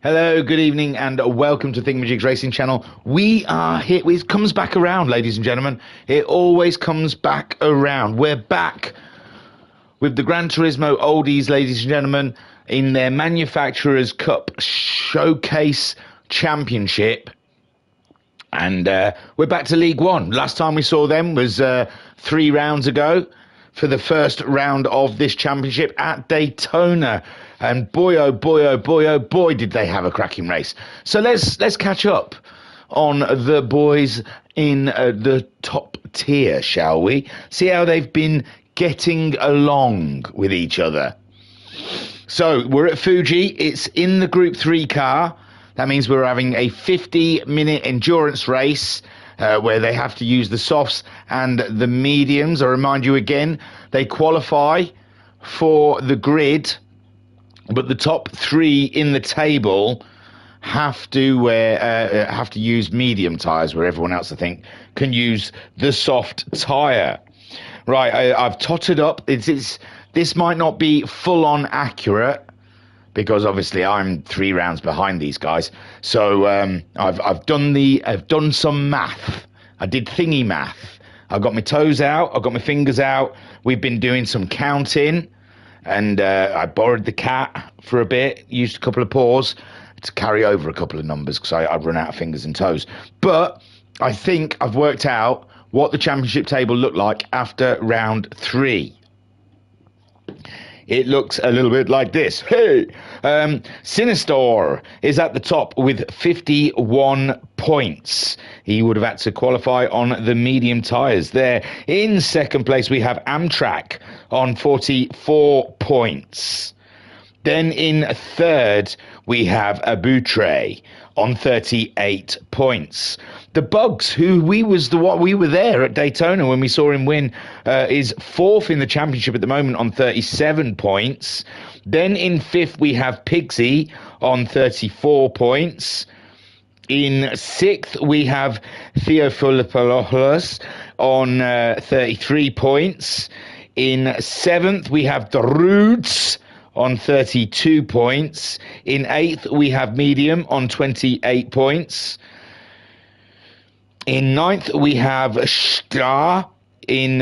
Hello, good evening, and welcome to Thingamajig's Racing Channel. We are here. It comes back around, ladies and gentlemen. It always comes back around. We're back with the Gran Turismo Oldies, ladies and gentlemen, in their Manufacturers Cup Showcase Championship. And we're back to League One. Last time we saw them was 3 rounds ago for the first round of this championship at Daytona. And boy, oh boy, oh boy, oh boy, did they have a cracking race. So let's catch up on the boys in the top tier, shall we? See how they've been getting along with each other. So we're at Fuji. It's in the Group 3 car. That means we're having a 50-minute endurance race where they have to use the softs and the mediums. I remind you again, they qualify for the grid, but the top 3 in the table have to use medium tyres, where everyone else, I think, can use the soft tyre. Right, I've totted up. This might not be full-on accurate, because obviously I'm 3 rounds behind these guys. So I've done some math. I did thingy math. I've got my toes out. I've got my fingers out. We've been doing some counting, and I borrowed the cat for a bit. Used a couple of paws to carry over a couple of numbers because I've run out of fingers and toes. But I think I've worked out what the championship table looked like after round 3. It looks a little bit like this. Hey, Sinistor is at the top with 51 points. He would have had to qualify on the medium tyres there. In second place, we have Amtrak on 44 points. Then in third, we have Abutre on 38 points. The Bugs, who we were there at Daytona when we saw him win, is 4th in the championship at the moment on 37 points. Then in 5th, we have Pigsy on 34 points. In 6th, we have Theophilopoulos on 33 points. In 7th, we have the Roods on 32 points. In 8th, we have Medium on 28 points. In 9th, we have Star on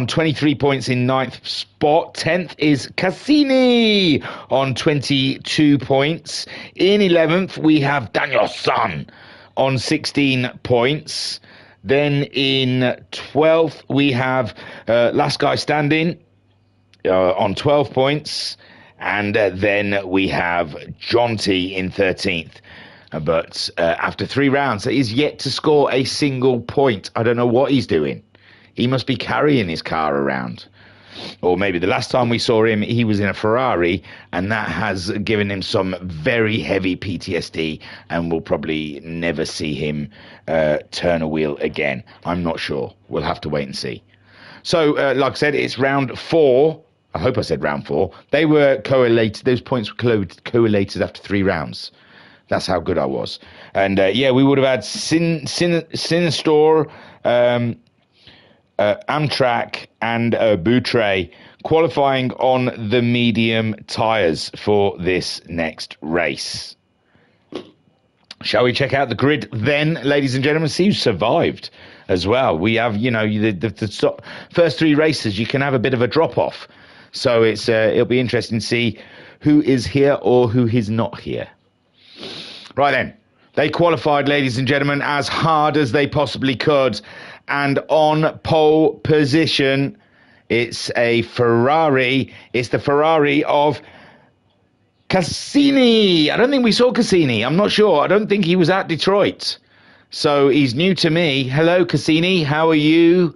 23 points in 9th spot. 10th is Cassini on 22 points. In 11th, we have Danielson on 16 points. Then in 12th, we have Last Guy Standing on 12 points. And then we have Jonty in 13th. But after 3 rounds, he's yet to score a single point. I don't know what he's doing. He must be carrying his car around. Or maybe the last time we saw him, he was in a Ferrari, and that has given him some very heavy PTSD, and we'll probably never see him turn a wheel again. I'm not sure. We'll have to wait and see. So, like I said, it's round 4. I hope I said round 4. They were collated. Those points were collated after 3 rounds. That's how good I was. And, yeah, we would have had Sinistor, Amtrak, and Boutre qualifying on the medium tyres for this next race. Shall we check out the grid then, ladies and gentlemen? See who survived as well. We have, you know, the first 3 races, you can have a bit of a drop-off. So it'll be interesting to see who is here or who is not here. Right then, they qualified, ladies and gentlemen, as hard as they possibly could. And on pole position, it's a Ferrari. It's the Ferrari of Cassini. I don't think we saw Cassini. I'm not sure. I don't think he was at Detroit. So he's new to me. Hello, Cassini. How are you?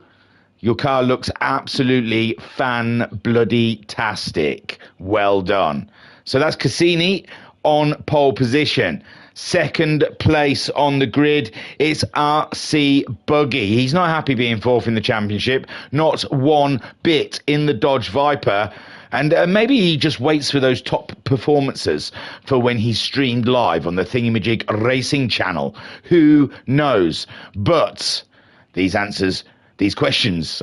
Your car looks absolutely fan-bloody-tastic. Well done. So that's Cassini on pole position. Second place on the grid, it's RC Buggy. He's not happy being 4th in the championship, not one bit in the Dodge Viper. And maybe he just waits for those top performances for when he's streamed live on the Thingamajig Racing Channel. Who knows? But these questions,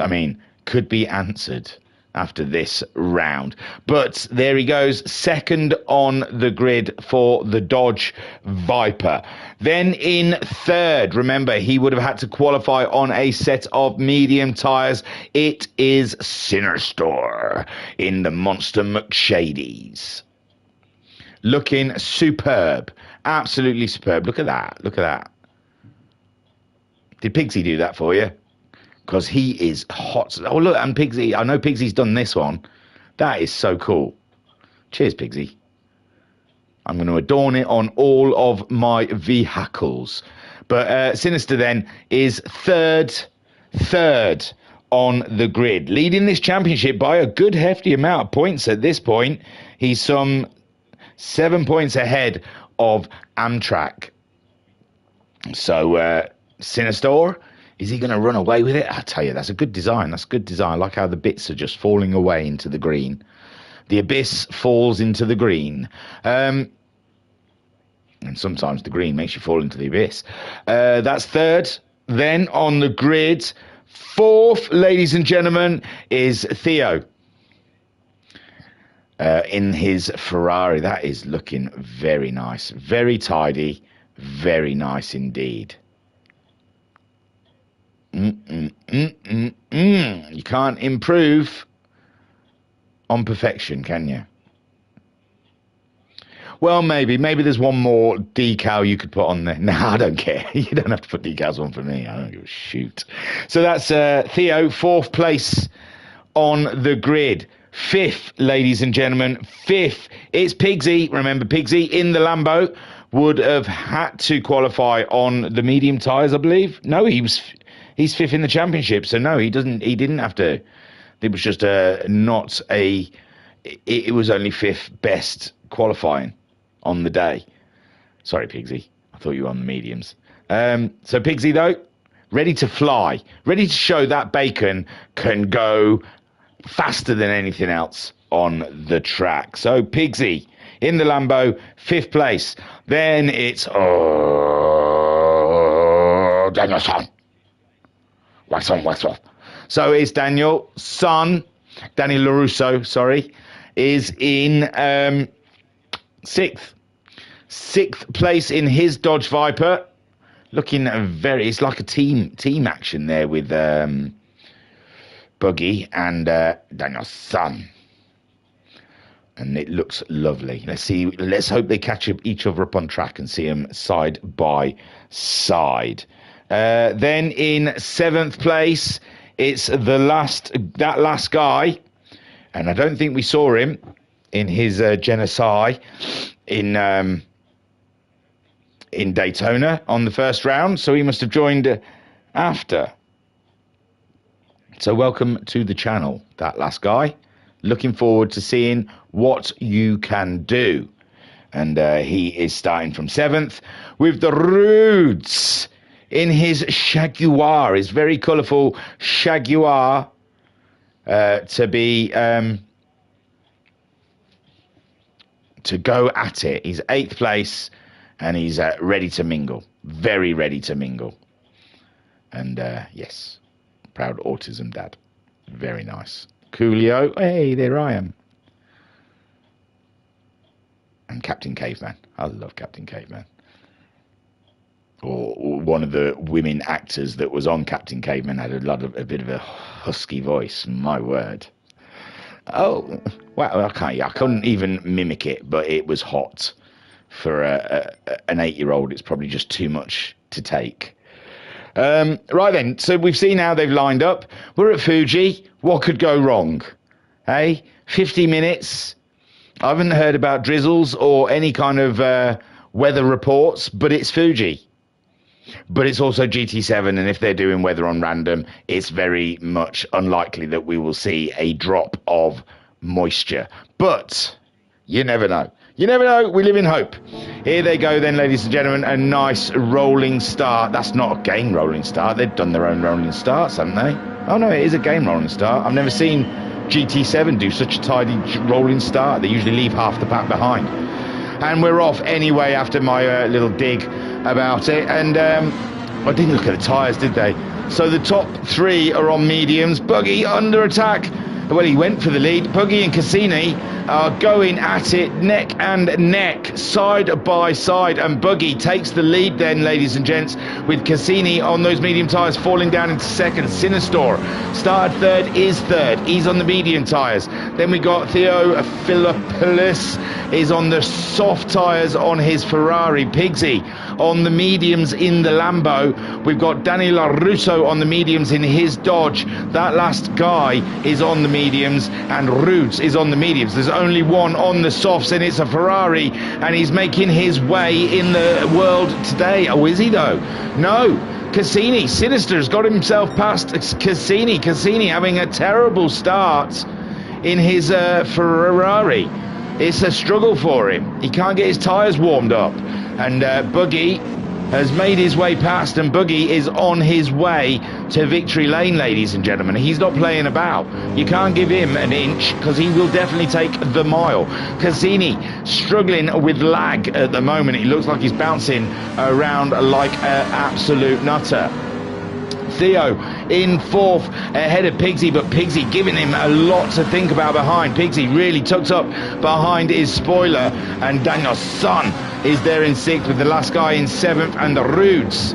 could be answered after this round. But there he goes, second on the grid for the Dodge Viper. Then in third, remember, he would have had to qualify on a set of medium tyres. It is Sinister in the Monster McShadies. Looking superb. Absolutely superb. Look at that. Look at that. Did Pigsy do that for you? Because he is hot. Oh, look, and Pigsy. I know Pigsy's done this one. That is so cool. Cheers, Pigsy. I'm going to adorn it on all of my vehicles. But Sinister then is third on the grid, leading this championship by a good hefty amount of points at this point. He's some 7 points ahead of Amtrak. So, Sinister, is he going to run away with it? I tell you, that's a good design. That's a good design. I like how the bits are just falling away into the green. The abyss falls into the green. And sometimes the green makes you fall into the abyss. That's third. Then on the grid, fourth, ladies and gentlemen, is Theo. In his Ferrari. That is looking very nice. Very tidy. Very nice indeed. You can't improve on perfection, can you? Well, maybe there's one more decal you could put on there. No, I don't care. You don't have to put decals on for me. I don't give a shoot. So that's Theo, fourth place on the grid. Fifth, ladies and gentlemen, fifth. It's Pigsy. Remember, Pigsy in the Lambo would have had to qualify on the medium tyres, I believe. No, he's fifth in the championship, so no, he didn't have to. It was just it was only fifth best qualifying on the day. Sorry, Pigsy, I thought you were on the mediums. So Pigsy, though, ready to fly, ready to show that bacon can go faster than anything else on the track. So Pigsy in the Lambo, fifth place. Then it's Danielson. Wax off. So it's Daniel LaRusso, sorry, is in sixth place in his Dodge Viper. Looking it's like a team action there with Buggy and Danielson. And it looks lovely. Let's hope they catch each other up on track and see them side by side. Then in seventh place, it's that last guy, and I don't think we saw him in his Genesai in Daytona on the first round, so he must have joined after. So welcome to the channel, that last guy. Looking forward to seeing what you can do. And he is starting from seventh with the Roods in his Jaguar, his very colourful Jaguar, to go at it. He's eighth place, and he's ready to mingle, very ready to mingle. And yes, proud autism dad, very nice. Coolio, hey, there I am. And Captain Caveman, I love Captain Caveman. Or one of the women actors that was on Captain Caveman had a bit of a husky voice. My word. Oh, well, I couldn't even mimic it, but it was hot for an 8-year-old. It's probably just too much to take. Right then, so we've seen how they've lined up. We're at Fuji. What could go wrong? Hey, 50 minutes. I haven't heard about drizzles or any kind of weather reports, but it's Fuji. But it's also GT7, and if they're doing weather on random, it's very much unlikely that we will see a drop of moisture. But you never know. You never know. We live in hope. Here they go then, ladies and gentlemen. A nice rolling start. That's not a game rolling start. They've done their own rolling starts, haven't they? Oh, no, it is a game rolling start. I've never seen GT7 do such a tidy rolling start. They usually leave half the pack behind. And we're off anyway after my little dig about it. And I didn't look at the tyres, did they? So the top three are on mediums. Buggy under attack. Well, he went for the lead. Buggy and Cassini are going at it neck and neck, side by side, and Buggy takes the lead then, ladies and gents, with Cassini on those medium tyres falling down into second. Sinistor started third, is third. He's on the medium tyres. Then we got Theo Philippoulos is on the soft tyres on his Ferrari. Pigsy on the mediums in the Lambo. We've got Daniel Russo on the mediums in his Dodge. That last guy is on the mediums, and Roots is on the mediums. There's only one on the softs, and it's a Ferrari, and he's making his way in the world today. Oh, is he though? No. Cassini, Sinister's got himself past Cassini. Cassini having a terrible start in his Ferrari. It's a struggle for him. He can't get his tyres warmed up. And Buggy has made his way past, and Buggy is on his way to victory lane, ladies and gentlemen. He's not playing about. You can't give him an inch, because he will definitely take the mile. Cassini struggling with lag at the moment. He looks like he's bouncing around like an absolute nutter. Theo in fourth ahead of Pigsy, but Pigsy giving him a lot to think about behind. Pigsy really tucked up behind his spoiler, and Daniel's son is there in sixth, with the last guy in seventh, and the Rudes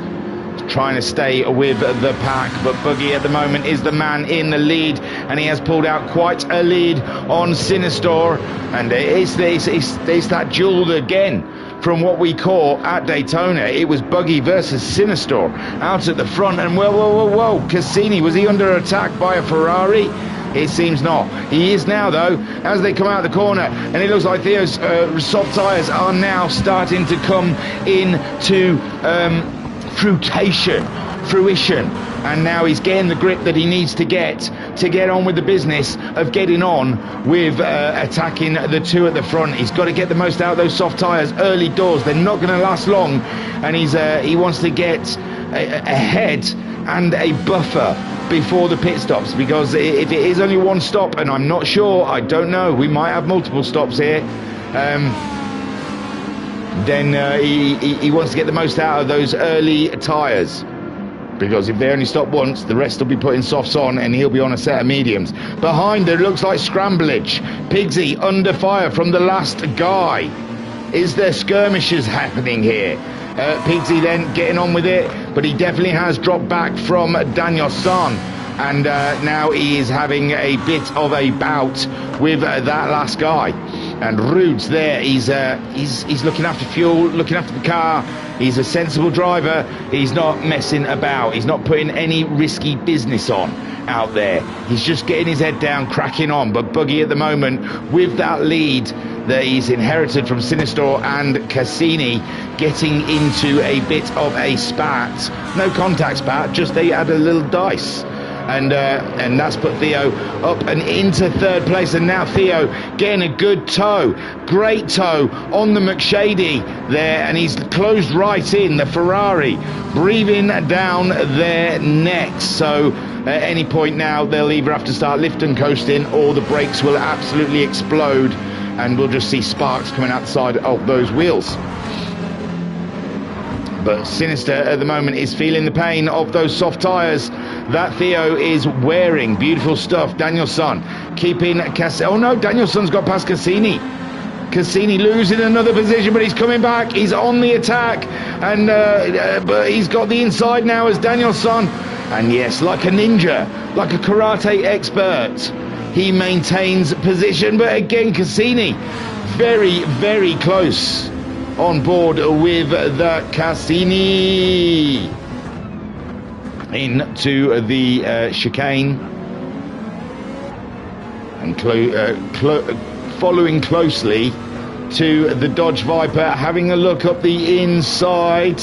trying to stay with the pack. But Buggy at the moment is the man in the lead, and he has pulled out quite a lead on Sinistor, and it's that duel again from what we call at Daytona. It was Buggy versus Sinistor out at the front, and whoa, Cassini, was he under attack by a Ferrari? It seems not. He is now, though, as they come out of the corner, and it looks like Theo's soft tyres are now starting to come into fruition, and now he's getting the grip that he needs to get on with the business of getting on with attacking the two at the front. He's got to get the most out of those soft tyres early doors. They're not going to last long, and he wants to get ahead and a buffer before the pit stops, because if it is only one stop, and I'm not sure, I don't know, we might have multiple stops here, then he wants to get the most out of those early tyres, because if they only stop once, the rest will be putting softs on, and he'll be on a set of mediums. Behind there looks like scramblage. Pigsy under fire from the last guy. Is there skirmishes happening here? Pigsy then getting on with it, but he definitely has dropped back from Daniel San, and now he is having a bit of a bout with that last guy. And Rude's there. He's looking after fuel, looking after the car. He's a sensible driver. He's not messing about. He's not putting any risky business on out there. He's just getting his head down, cracking on. But Buggy at the moment, with that lead that he's inherited from Sinistor and Cassini, getting into a bit of a spat. No contact spat, just they had a little dice. And that's put Theo up and into third place, and now Theo getting a good tow, great tow on the McShady there, and he's closed right in the Ferrari, breathing down their necks. So at any point now they'll either have to start lift and coasting, or the brakes will absolutely explode, and we'll just see sparks coming out the side of those wheels. But Sinister at the moment is feeling the pain of those soft tyres that Theo is wearing. Beautiful stuff. Danielson keeping Cassini. Oh no, Danielson's got past Cassini. Cassini losing another position, but he's coming back. He's on the attack, and but he's got the inside now as Danielson. And yes, like a ninja, like a karate expert, he maintains position. But again, Cassini very, very close on board with the Cassini into the chicane, and following closely to the Dodge Viper, having a look up the inside,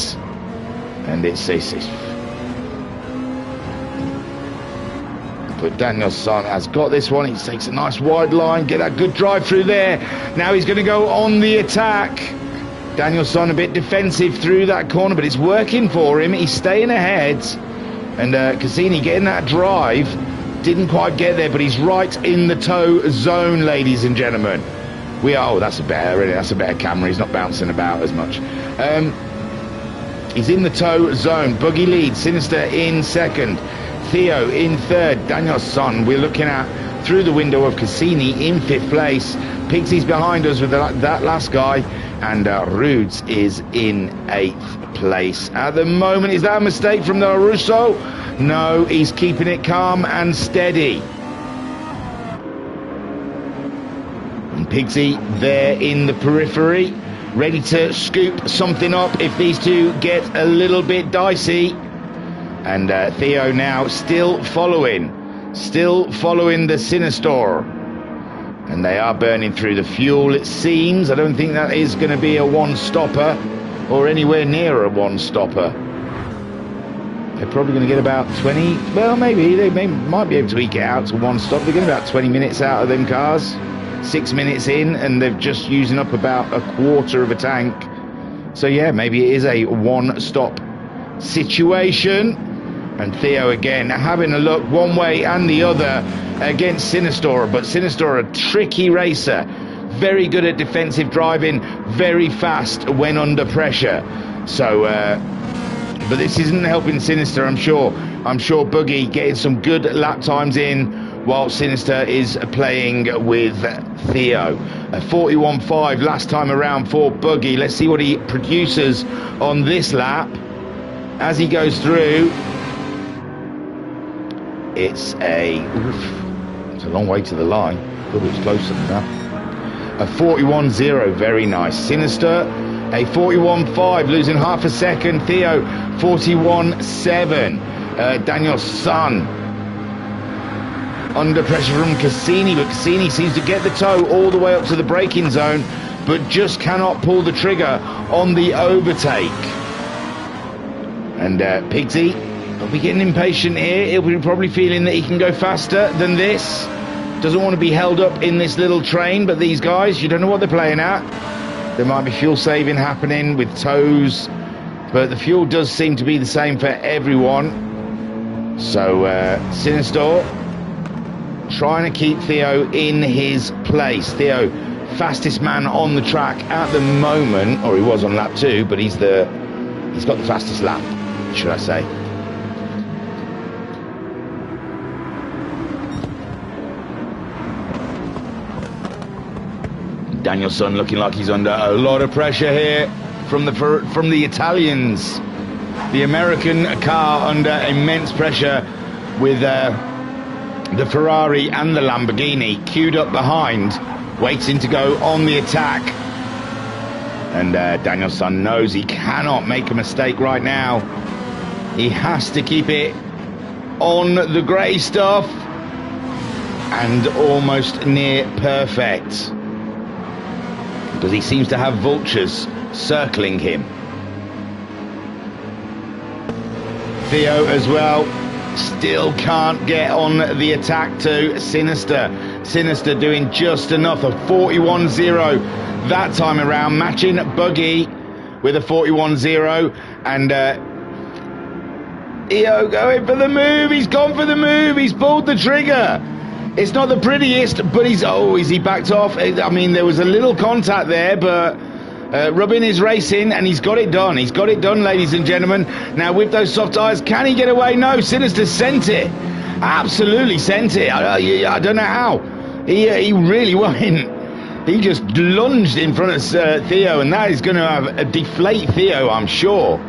and it's but Danielson has got this one. He takes a nice wide line, get that good drive through there. Now he's going to go on the attack. Danielson a bit defensive through that corner, but it's working for him. He's staying ahead, and Cassini getting that drive, didn't quite get there, but he's right in the tow zone, ladies and gentlemen. That's a better camera. He's not bouncing about as much. He's in the tow zone. Buggy leads, Sinister in second, Theo in third, Danielson we're looking at through the window of Cassini in 5th place. Pixie's behind us with that last guy, and Rudes is in 8th place. At the moment, is that a mistake from the Russo? No, he's keeping it calm and steady. And Pixie there in the periphery, ready to scoop something up if these two get a little bit dicey. And Theo now still following the Sinistor. And they are burning through the fuel, it seems. I don't think that is going to be a one-stopper, or anywhere near a one-stopper. They're probably going to get about 20, well, maybe, might be able to eke it out to one stop. They're getting about 20 minutes out of them cars. 6 minutes in, and they're just using up about a quarter of a tank. So yeah, maybe it is a one-stop situation. And Theo again having a look one way and the other against Sinistor, but Sinistor a tricky racer, very good at defensive driving, very fast when under pressure. So but this isn't helping Sinister, I'm sure Boogie getting some good lap times in while Sinister is playing with Theo. A 41.5 last time around for Boogie. Let's see what he produces on this lap as he goes through. It's a long way to the line. Thought it was closer than that. A 41.0, very nice. Sinister, a 41.5, losing half a second. Theo, 41.7. Daniel's son, under pressure from Cassini, but Cassini seems to get the toe all the way up to the braking zone, but just cannot pull the trigger on the overtake. And Pigsy will be getting impatient here. He'll be probably feeling that he can go faster than this. Doesn't want to be held up in this little train, but these guys, you don't know what they're playing at. There might be fuel saving happening with tows, but the fuel does seem to be the same for everyone. So Sinistor trying to keep Theo in his place. Theo, fastest man on the track at the moment, or he was on lap 2, but he's got the fastest lap, should I say. Danielson looking like he's under a lot of pressure here from the Italians. The American car under immense pressure with the Ferrari and the Lamborghini queued up behind, waiting to go on the attack. And Danielson knows he cannot make a mistake right now. He has to keep it on the grey stuff and almost near perfect, because he seems to have vultures circling him. Theo as well still can't get on the attack to Sinister. Sinister doing just enough. A 41.0 that time around, matching Buggy with a 41.0. And EO going for the move. He's gone for the move. He's pulled the trigger. It's not the prettiest, but is he backed off? I mean, there was a little contact there, but Rubbin is racing, and he's got it done. He's got it done, ladies and gentlemen. Now, with those soft tyres, can he get away? No, Sinister sent it. Absolutely sent it. I don't know how. He really went. He just lunged in front of Theo, and that is going to deflate Theo, I'm sure.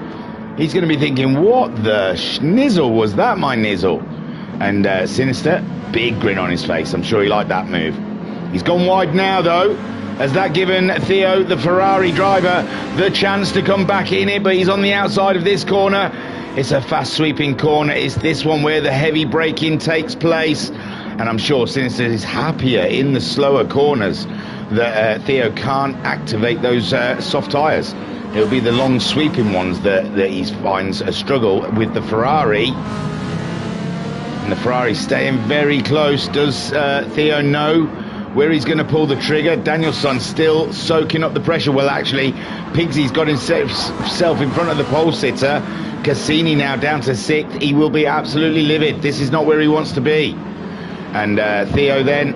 He's going to be thinking, what the schnizzle was that, my nizzle? And Sinister, big grin on his face. I'm sure he liked that move. He's gone wide now, though. Has that given Theo, the Ferrari driver, the chance to come back in it? But he's on the outside of this corner. It's a fast sweeping corner. It's this one where the heavy braking takes place. And I'm sure Sinister is happier in the slower corners that Theo can't activate those soft tyres. It'll be the long sweeping ones that he finds a struggle with the Ferrari. And the Ferrari staying very close. Does Theo know where he's going to pull the trigger? Danielson still soaking up the pressure. Well, actually, Pigsy's got himself in front of the pole sitter. Cassini now down to 6th. He will be absolutely livid. This is not where he wants to be. And Theo then,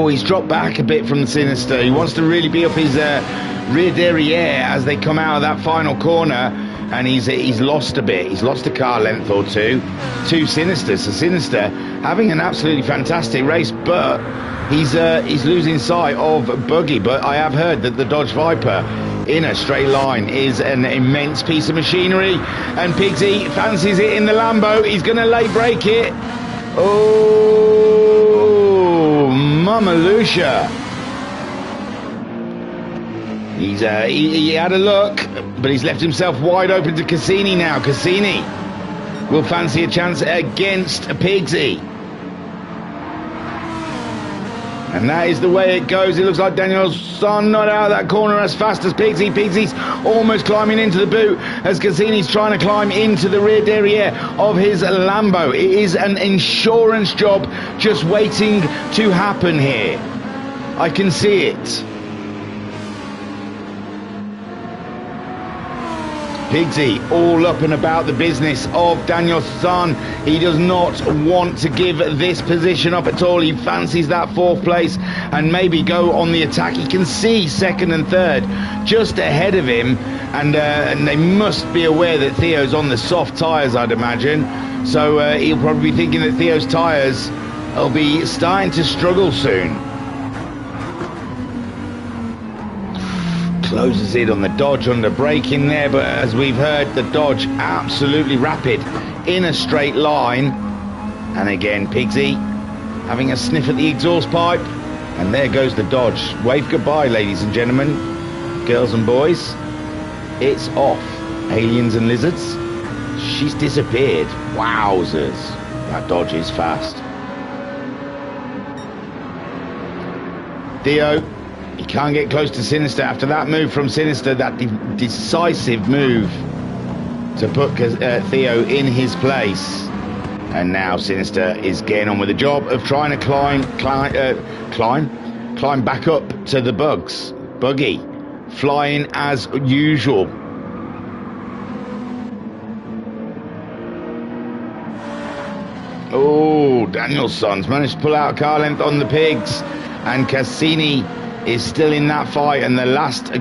he's dropped back a bit from the Sinister. He wants to really be up his rear derriere as they come out of that final corner. and he's lost a bit. He's lost a car length or two to Sinister. So Sinister having an absolutely fantastic race, but he's losing sight of Buggy. But I have heard that the Dodge Viper in a straight line is an immense piece of machinery, and Pigsy fancies it in the Lambo. He's going to late break it. Oh, Mama Lucia. He had a look, but he's left himself wide open to Cassini now. Cassini will fancy a chance against Pigsy. And that is the way it goes. It looks like Daniel's son not out of that corner as fast as Pigsy. Pigsy's almost climbing into the boot as Cassini's trying to climb into the rear derriere of his Lambo. It is an insurance job just waiting to happen here. I can see it. Pigsy all up and about the business of Daniel's son. He does not want to give this position up at all. He fancies that fourth place and maybe go on the attack. He can see second and third just ahead of him, and they must be aware that Theo's on the soft tyres, I'd imagine. So he'll probably be thinking that Theo's tyres will be starting to struggle soon. Closes in on the Dodge under braking there, but as we've heard, the Dodge absolutely rapid in a straight line. And again, Pigsy having a sniff at the exhaust pipe, and there goes the Dodge. Wave goodbye, ladies and gentlemen, girls and boys. It's off. Aliens and lizards. She's disappeared. Wowzers. That Dodge is fast. Theo, he can't get close to Sinister after that move from Sinister, that decisive move to put Theo in his place. And now Sinister is getting on with the job of trying to climb back up to the buggy, flying as usual. Oh, Danielson's managed to pull out a car length on the Pigs, and Cassini is still in that fight, and that last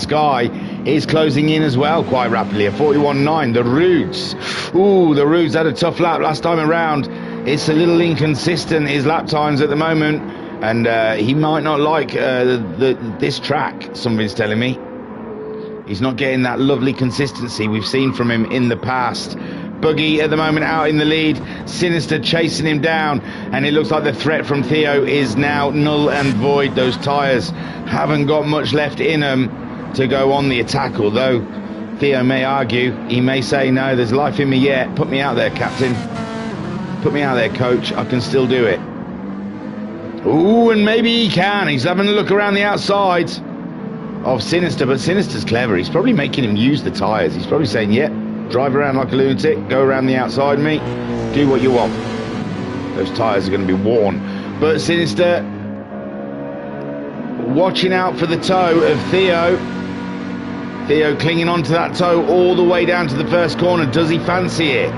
guy is closing in as well quite rapidly. A 41.9. The Rudes. Ooh, the Rudes had a tough lap last time around. It's a little inconsistent, his lap times at the moment, and he might not like this track, somebody's telling me. He's not getting that lovely consistency we've seen from him in the past. Buggy at the moment out in the lead, Sinister chasing him down, and it looks like the threat from Theo is now null and void. Those tyres haven't got much left in them to go on the attack, although Theo may argue, he may say, no, there's life in me yet. Put me out there, Captain. Put me out there, Coach. I can still do it. Ooh, and maybe he can. He's having a look around the outside of Sinister, but Sinister's clever. He's probably making him use the tyres. He's probably saying, yep, drive around like a lunatic, go around the outside, mate, do what you want. Those tyres are going to be worn. But Sinister watching out for the toe of Theo. Theo clinging onto that toe all the way down to the first corner. Does he fancy it?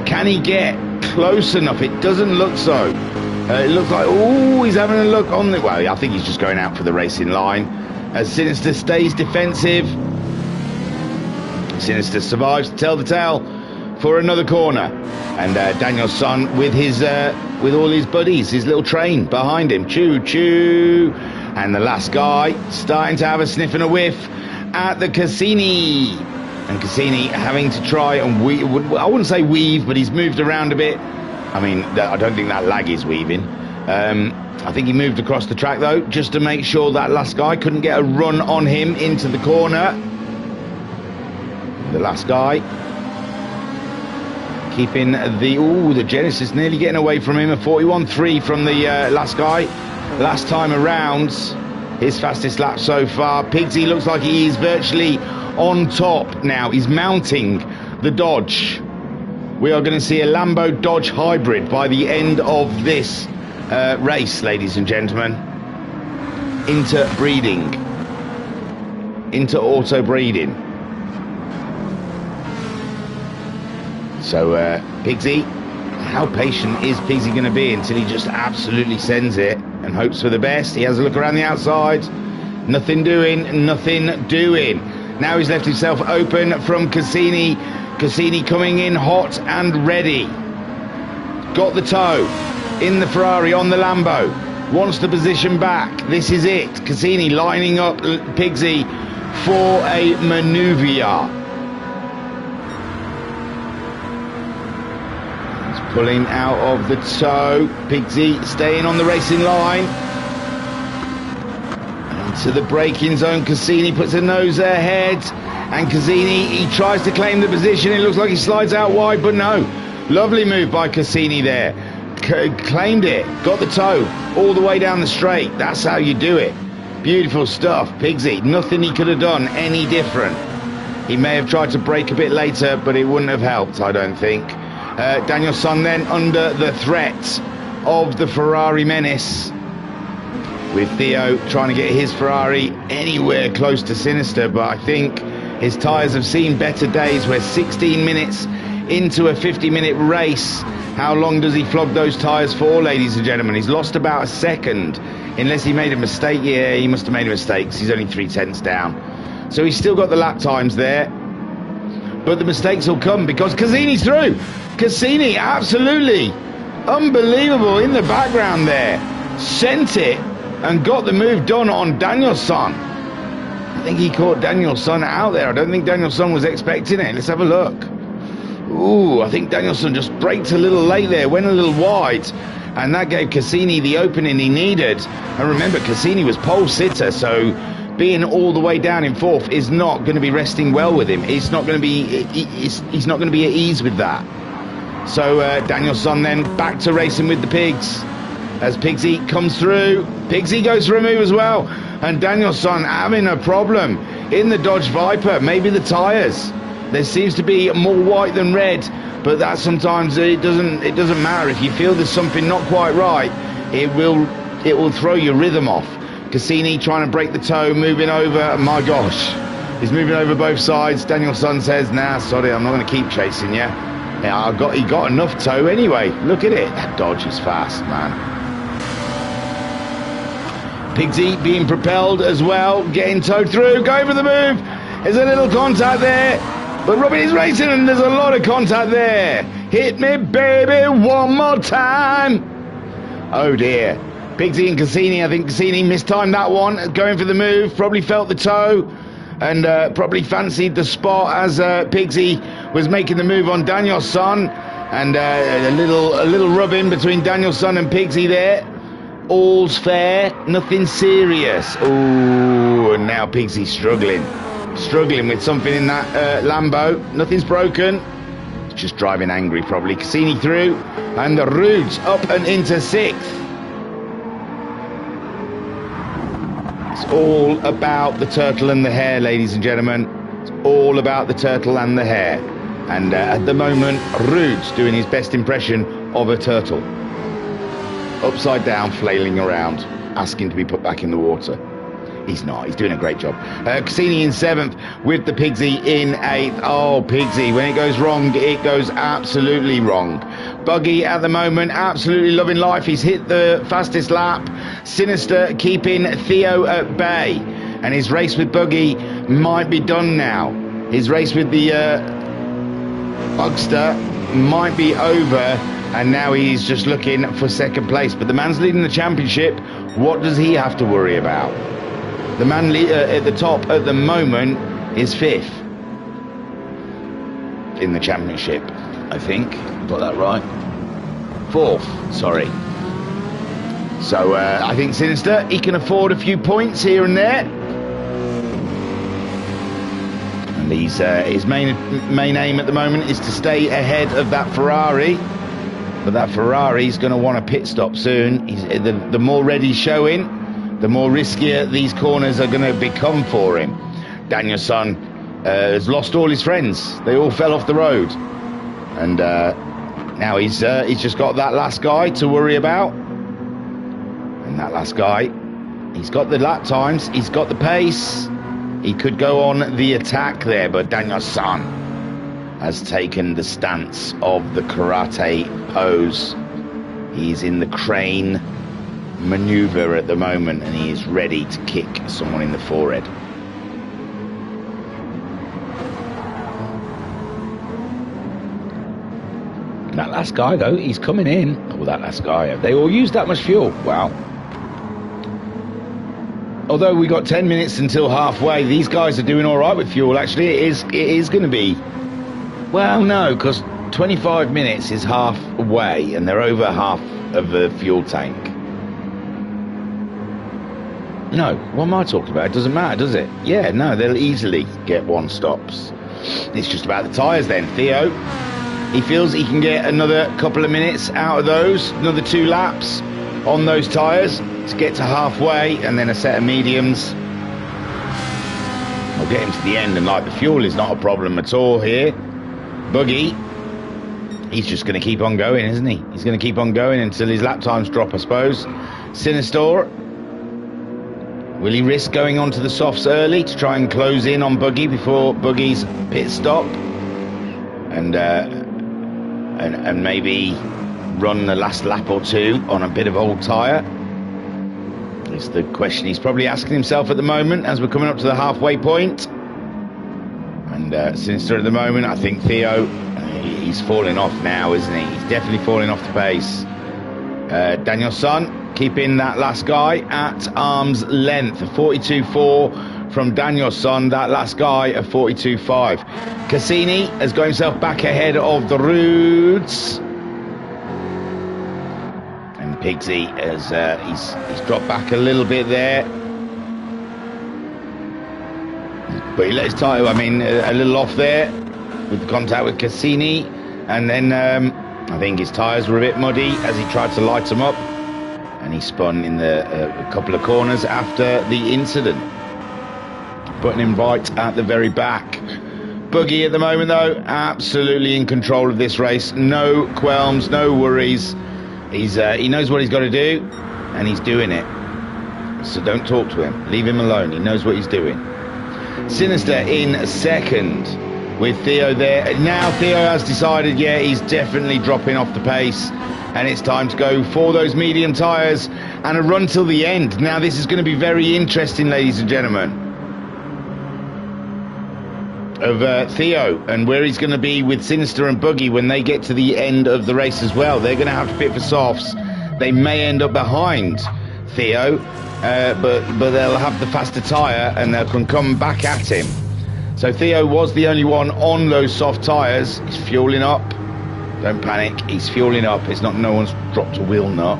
Can he get close enough? It doesn't look so. It looks like, oh, he's having a look on the... Well, I think he's just going out for the racing line. As Sinister stays defensive. Sinister survives to tell the tale for another corner, and Daniel's son with all his buddies, his little train behind him, choo choo, and the last guy starting to have a sniff and a whiff at the Cassini, and Cassini having to try and I wouldn't say weave, but he's moved around a bit. I mean, I don't think that lag is weaving. I think he moved across the track though, just to make sure that last guy couldn't get a run on him into the corner. The last guy keeping the Genesis nearly getting away from him. A 41.3 from the last guy last time around, his fastest lap so far. Pigsy looks like he is virtually on top now. He's mounting the Dodge. We are going to see a Lambo Dodge hybrid by the end of this race, ladies and gentlemen. Interbreeding, auto breeding. So Pigsy, how patient is Pigsy going to be until he just absolutely sends it and hopes for the best? He has a look around the outside. Nothing doing. Now he's left himself open from Cassini. Cassini coming in hot and ready. Got the toe in the Ferrari on the Lambo. Wants the position back. This is it. Cassini lining up Pigsy for a manoeuvre. He's pulling out of the toe. Pigsy staying on the racing line. Into the braking zone. Cassini puts a nose ahead. And Cassini, he tries to claim the position. It looks like he slides out wide, but no. Lovely move by Cassini there. Claimed it. Got the toe all the way down the straight. That's how you do it. Beautiful stuff. Pigsy, nothing he could have done any different. He may have tried to brake a bit later, but it wouldn't have helped, I don't think. Danielson then under the threat of the Ferrari menace, with Theo trying to get his Ferrari anywhere close to Sinister, but I think his tyres have seen better days. We're 16 minutes into a 50-minute race. How long does he flog those tyres for, ladies and gentlemen? He's lost about a second, unless he made a mistake. Yeah, he must have made a mistake, 'cause he's only 3/10 down. So he's still got the lap times there, but the mistakes will come because Cassini's through. Cassini, absolutely unbelievable in the background there. Sent it and got the move done on Danielson. I think he caught Danielson out there. I don't think Danielson was expecting it. Let's have a look. Ooh, I think Danielson just braked a little late there, went a little wide, and that gave Cassini the opening he needed. And remember, Cassini was pole sitter, so being all the way down in fourth is not going to be resting well with him. It's not going to be. He's not going to be at ease with that. So Danielson then back to racing with the pigs. As Pigsy comes through, Pigsy goes for a move as well, and Danielson having a problem in the Dodge Viper. Maybe the tyres. There seems to be more white than red, but that sometimes it doesn't matter. If you feel there's something not quite right, it will throw your rhythm off. Cassini trying to break the toe, moving over. My gosh, he's moving over both sides. Danielson says, "Nah, sorry, I'm not going to keep chasing you. Yeah, he got enough toe anyway. Look at it. That Dodge is fast, man." Pigsy being propelled as well, getting towed through, going for the move. There's a little contact there, but Robin is racing and there's a lot of contact there. Hit me, baby, one more time. Oh dear. Pigsy and Cassini, I think Cassini mistimed that one, going for the move, probably felt the toe, and probably fancied the spot as Pigsy was making the move on Danielson, and a little rub-in between Danielson and Pigsy there. All's fair, nothing serious. Ooh, and now Pigsy's struggling with something in that Lambo. Nothing's broken. He's just driving angry probably. Cassini through, and the Rudes up and into sixth. It's all about the turtle and the hare, ladies and gentlemen. It's all about the turtle and the hare. And at the moment, Rude's doing his best impression of a turtle. Upside down, flailing around, asking to be put back in the water. He's not. He's doing a great job. Cassini in seventh with the Pigsy in eighth. Oh, Pigsy, when it goes wrong, it goes absolutely wrong. Buggy at the moment, absolutely loving life. He's hit the fastest lap. Sinister keeping Theo at bay. And his race with Buggy might be done now. His race with the Bugster might be over. And now he's just looking for second place. But the man's leading the championship. What does he have to worry about? The man at the top at the moment is fifth in the championship, I think. Got that right? Fourth, sorry. So I think Sinister, he can afford a few points here and there. And his main aim at the moment is to stay ahead of that Ferrari. But that Ferrari's going to want a pit stop soon. The more red he's showing, the more riskier these corners are going to become for him. Danielson has lost all his friends. They all fell off the road. And now he's just got that last guy to worry about. And that last guy, he's got the lap times, he's got the pace. He could go on the attack there, but Danielson has taken the stance of the karate pose. He's in the crane maneuver at the moment, and he is ready to kick someone in the forehead. That last guy, though, he's coming in. Oh, that last guy. Have they all used that much fuel? Wow. Although we got 10 minutes until halfway, these guys are doing all right with fuel. Actually, it is going to be... Well, no, because 25 minutes is halfway, and they're over half of the fuel tank. No, what am I talking about? It doesn't matter, does it? Yeah, no, they'll easily get one stops. It's just about the tyres then. Theo, he feels he can get another couple of minutes out of those, another 2 laps on those tyres to get to halfway, and then a set of mediums. We'll get him to the end, and like the fuel is not a problem at all here. Buggy, he's just going to keep on going, isn't he? He's going to keep on going until his lap times drop, I suppose. Sinister, will he risk going onto the softs early to try and close in on Buggy before Buggy's pit stop, and maybe run the last lap or 2 on a bit of old tyre? It's the question he's probably asking himself at the moment as we're coming up to the halfway point. And Sinister at the moment, I think Theo, he's falling off now, isn't he? He's definitely falling off the pace. Danielson keeping that last guy at arm's length. 42.4 from Danielson, that last guy at 42.5. Cassini has got himself back ahead of the Roods. And Pigsy has he's dropped back a little bit there. But he let his tyre, I mean, a little off there with the contact with Cassini. And then I think his tyres were a bit muddy as he tried to light them up. And he spun in a couple of corners after the incident, putting him right at the very back. Buggy at the moment, though, absolutely in control of this race. No qualms, no worries. He knows what he's got to do, and he's doing it. So don't talk to him. Leave him alone. He knows what he's doing. Sinister in second with Theo there. Now Theo has decided, yeah, he's definitely dropping off the pace, and it's time to go for those medium tyres and a run till the end. Now this is going to be very interesting, ladies and gentlemen, of Theo and where he's going to be with Sinister and Buggy when they get to the end of the race as well. They're going to have to pit for softs. They may end up behind Theo, but they'll have the faster tyre and they can come back at him. So Theo was the only one on those soft tyres. He's fueling up. Don't panic, he's fueling up. It's not, no one's dropped a wheel nut.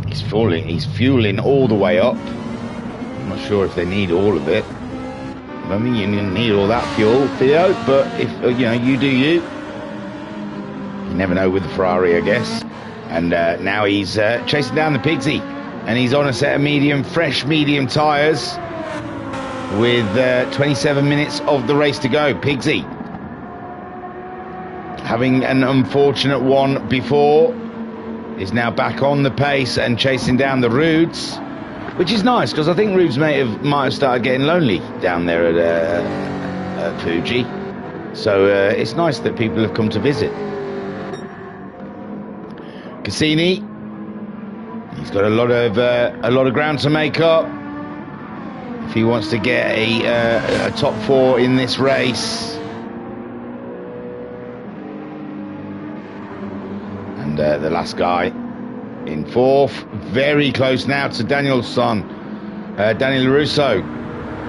He's fueling all the way up. I'm not sure if they need all of it. I mean, you need all that fuel, Theo, but if you know, you do you. You never know with the Ferrari, I guess. And now he's chasing down the Pigsy, and he's on a set of fresh medium tyres with 27 minutes of the race to go. Pigsy, having an unfortunate one before, is now back on the pace and chasing down the Roods, which is nice because I think Roods might have started getting lonely down there at Fuji. So it's nice that people have come to visit. Cassini, he's got a lot of ground to make up if he wants to get a top 4 in this race. And the last guy in 4th, very close now to Danielson, Daniel LaRusso.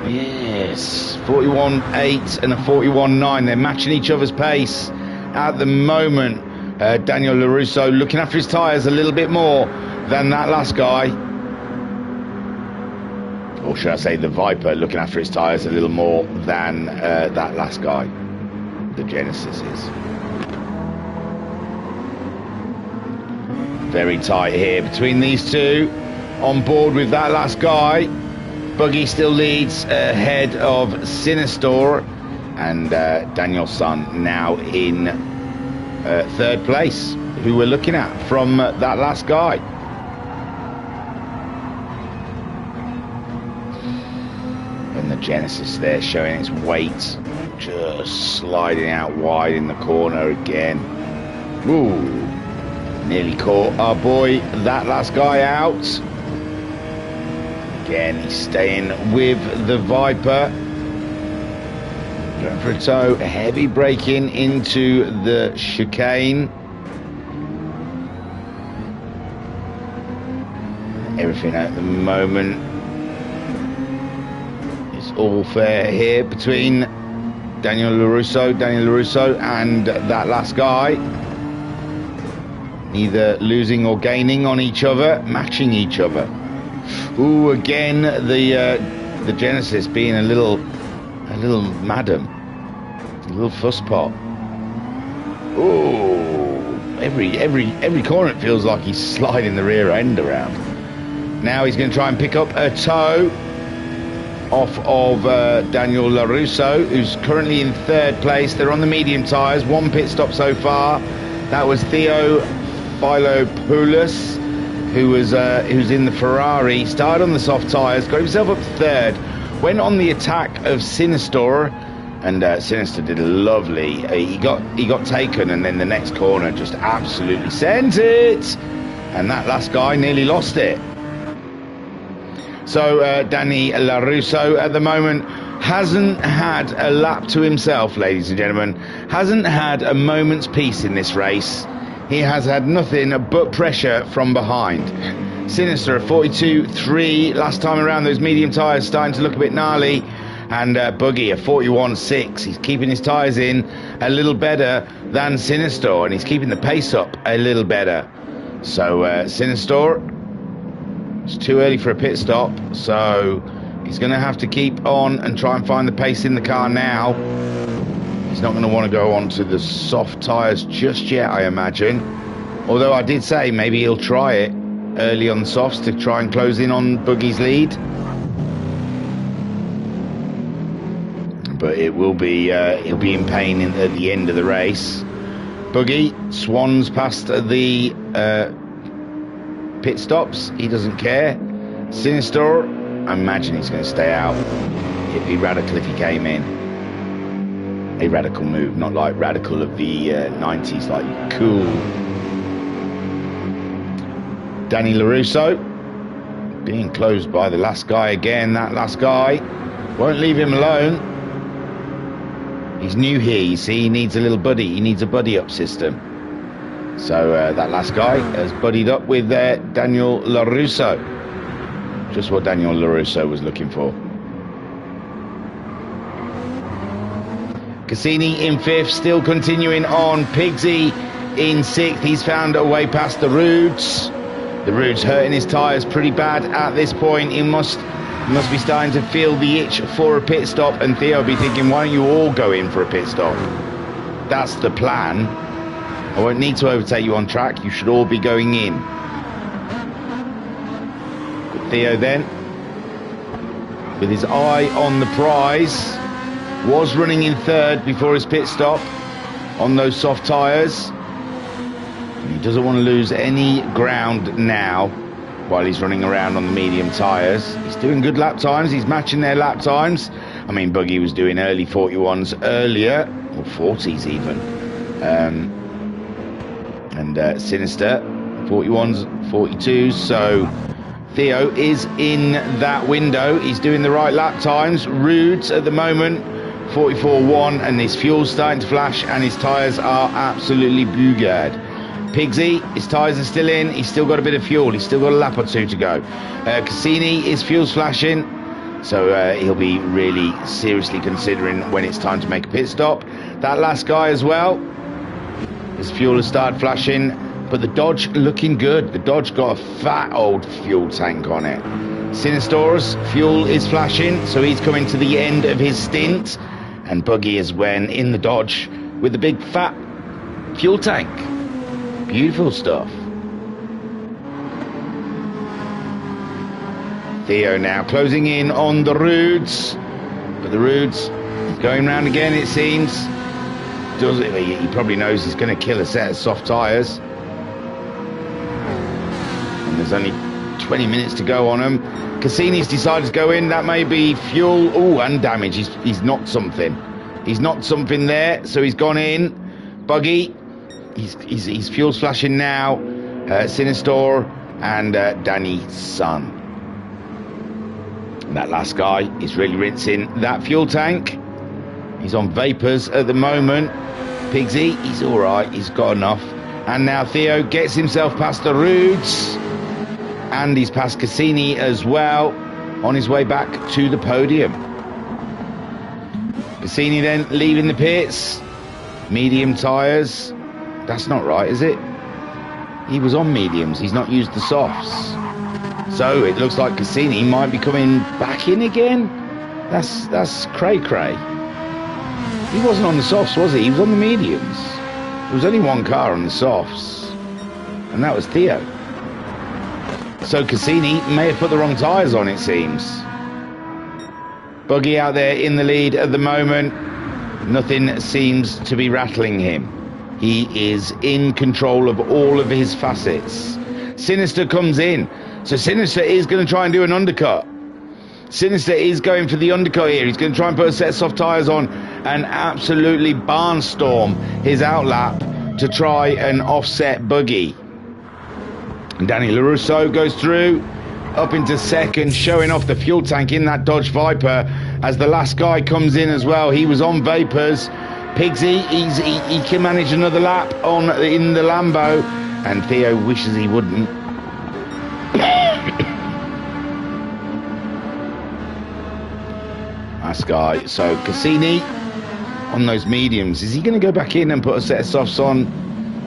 Yes, 41.8 and a 41.9. They're matching each other's pace at the moment. Daniel LaRusso looking after his tyres a little bit more than that last guy. Or should I say the Viper looking after his tyres a little more than that last guy. The Genesis is. Very tight here between these two. On board with that last guy. Buggy still leads ahead of Sinister, and Danielson now in 3rd place, who we're looking at from that last guy. And the Genesis there showing its weight, just sliding out wide in the corner again. Ooh, nearly caught our boy that last guy out. Again, he's staying with the Viper. Going for a toe, heavy braking into the chicane. Everything at the moment is all fair here between Daniel LaRusso and that last guy. Neither losing or gaining on each other, matching each other. Ooh, again the Genesis being a little madam, a little fusspot. Ooh, every corner it feels like he's sliding the rear end around. Now he's going to try and pick up a toe off of Daniel LaRusso, who's currently in third place. They're on the medium tyres, one pit stop so far. That was Theo Philopoulos, who's in the Ferrari. Started on the soft tyres, got himself up third, went on the attack of Sinister, and Sinister did lovely. He got taken, and then the next corner just absolutely sent it, and that last guy nearly lost it. So Danny LaRusso at the moment hasn't had a lap to himself, ladies and gentlemen. Hasn't had a moment's peace in this race. He has had nothing but pressure from behind. Sinister at 42.3 last time around. Those medium tyres starting to look a bit gnarly. And Buggy at 41.6. He's keeping his tyres in a little better than Sinister, and he's keeping the pace up a little better. So Sinister, it's too early for a pit stop, so he's going to have to keep on and try and find the pace in the car now. He's not going to want to go on to the soft tyres just yet, I imagine. Although I did say maybe he'll try it early on the softs to try and close in on Boogie's lead. But it will be, he'll be in pain at the end of the race. Boogie swans past the pit stops. He doesn't care. Sinister, I imagine he's going to stay out. It'd be radical if he came in. A radical move, not like radical of the 90s, like cool. Danny LaRusso being closed by the last guy again. That last guy won't leave him alone. He's new here, you see. He needs a little buddy. He needs a buddy up system. So that last guy has buddied up with Daniel LaRusso. Just what Daniel LaRusso was looking for. Cassini in fifth, still continuing on. Pigsy in sixth. He's found a way past the Rudes. The Rudes hurting his tyres pretty bad at this point. He must be starting to feel the itch for a pit stop, and Theo will be thinking, why don't you all go in for a pit stop? That's the plan. I won't need to overtake you on track. You should all be going in. But Theo then, with his eye on the prize, was running in third before his pit stop on those soft tyres. He doesn't want to lose any ground now while he's running around on the medium tyres. He's doing good lap times. He's matching their lap times. I mean, Buggy was doing early 41s earlier, or 40s even. And Sinister, 41s, 42s. So Theo is in that window. He's doing the right lap times. Rudes at the moment, 44.1, and his fuel's starting to flash, and his tyres are absolutely bugad. Pigsy, his tyres are still in. He's still got a bit of fuel. He's still got a lap or two to go. Cassini, his fuel's flashing, so he'll be really seriously considering when it's time to make a pit stop. That last guy as well, his fuel has started flashing, but the Dodge looking good. The Dodge got a fat old fuel tank on it. Sinister's fuel is flashing, so he's coming to the end of his stint, and Buggy is when in the Dodge with the big fat fuel tank. Beautiful stuff. Theo now closing in on the Rudes, but the Rudes going round again, it seems. Does it? He probably knows he's going to kill a set of soft tyres, and there's only 20 minutes to go on them. Cassini's decided to go in. That may be fuel. Oh, and damage. He's knocked something. He's knocked something there, so he's gone in. Buggy, he's fuel's flashing now. Sinister and Danny's son. And that last guy is really rinsing that fuel tank. He's on vapors at the moment. Pigsy, he's all right. He's got enough. And now Theo gets himself past the Rudes. And he's past Cassini as well, on his way back to the podium. Cassini then leaving the pits. Medium tyres. That's not right, is it? He was on mediums. He's not used the softs. So it looks like Cassini might be coming back in again. That's cray-cray. He wasn't on the softs, was he? He was on the mediums. There was only one car on the softs, and that was Theo. So Cassini may have put the wrong tyres on, it seems. Buggy out there in the lead at the moment. Nothing seems to be rattling him. He is in control of all of his facets. Sinister comes in. So Sinister is going to try and do an undercut. Sinister is going for the undercut here. He's going to try and put a set of soft tyres on and absolutely barnstorm his outlap to try and offset Buggy. And Danny LaRusso goes through, up into second, showing off the fuel tank in that Dodge Viper as the last guy comes in as well. He was on vapors. Pigsy, he can manage another lap in the Lambo, and Theo wishes he wouldn't. Nice guy. So Cassini on those mediums. Is he going to go back in and put a set of softs on?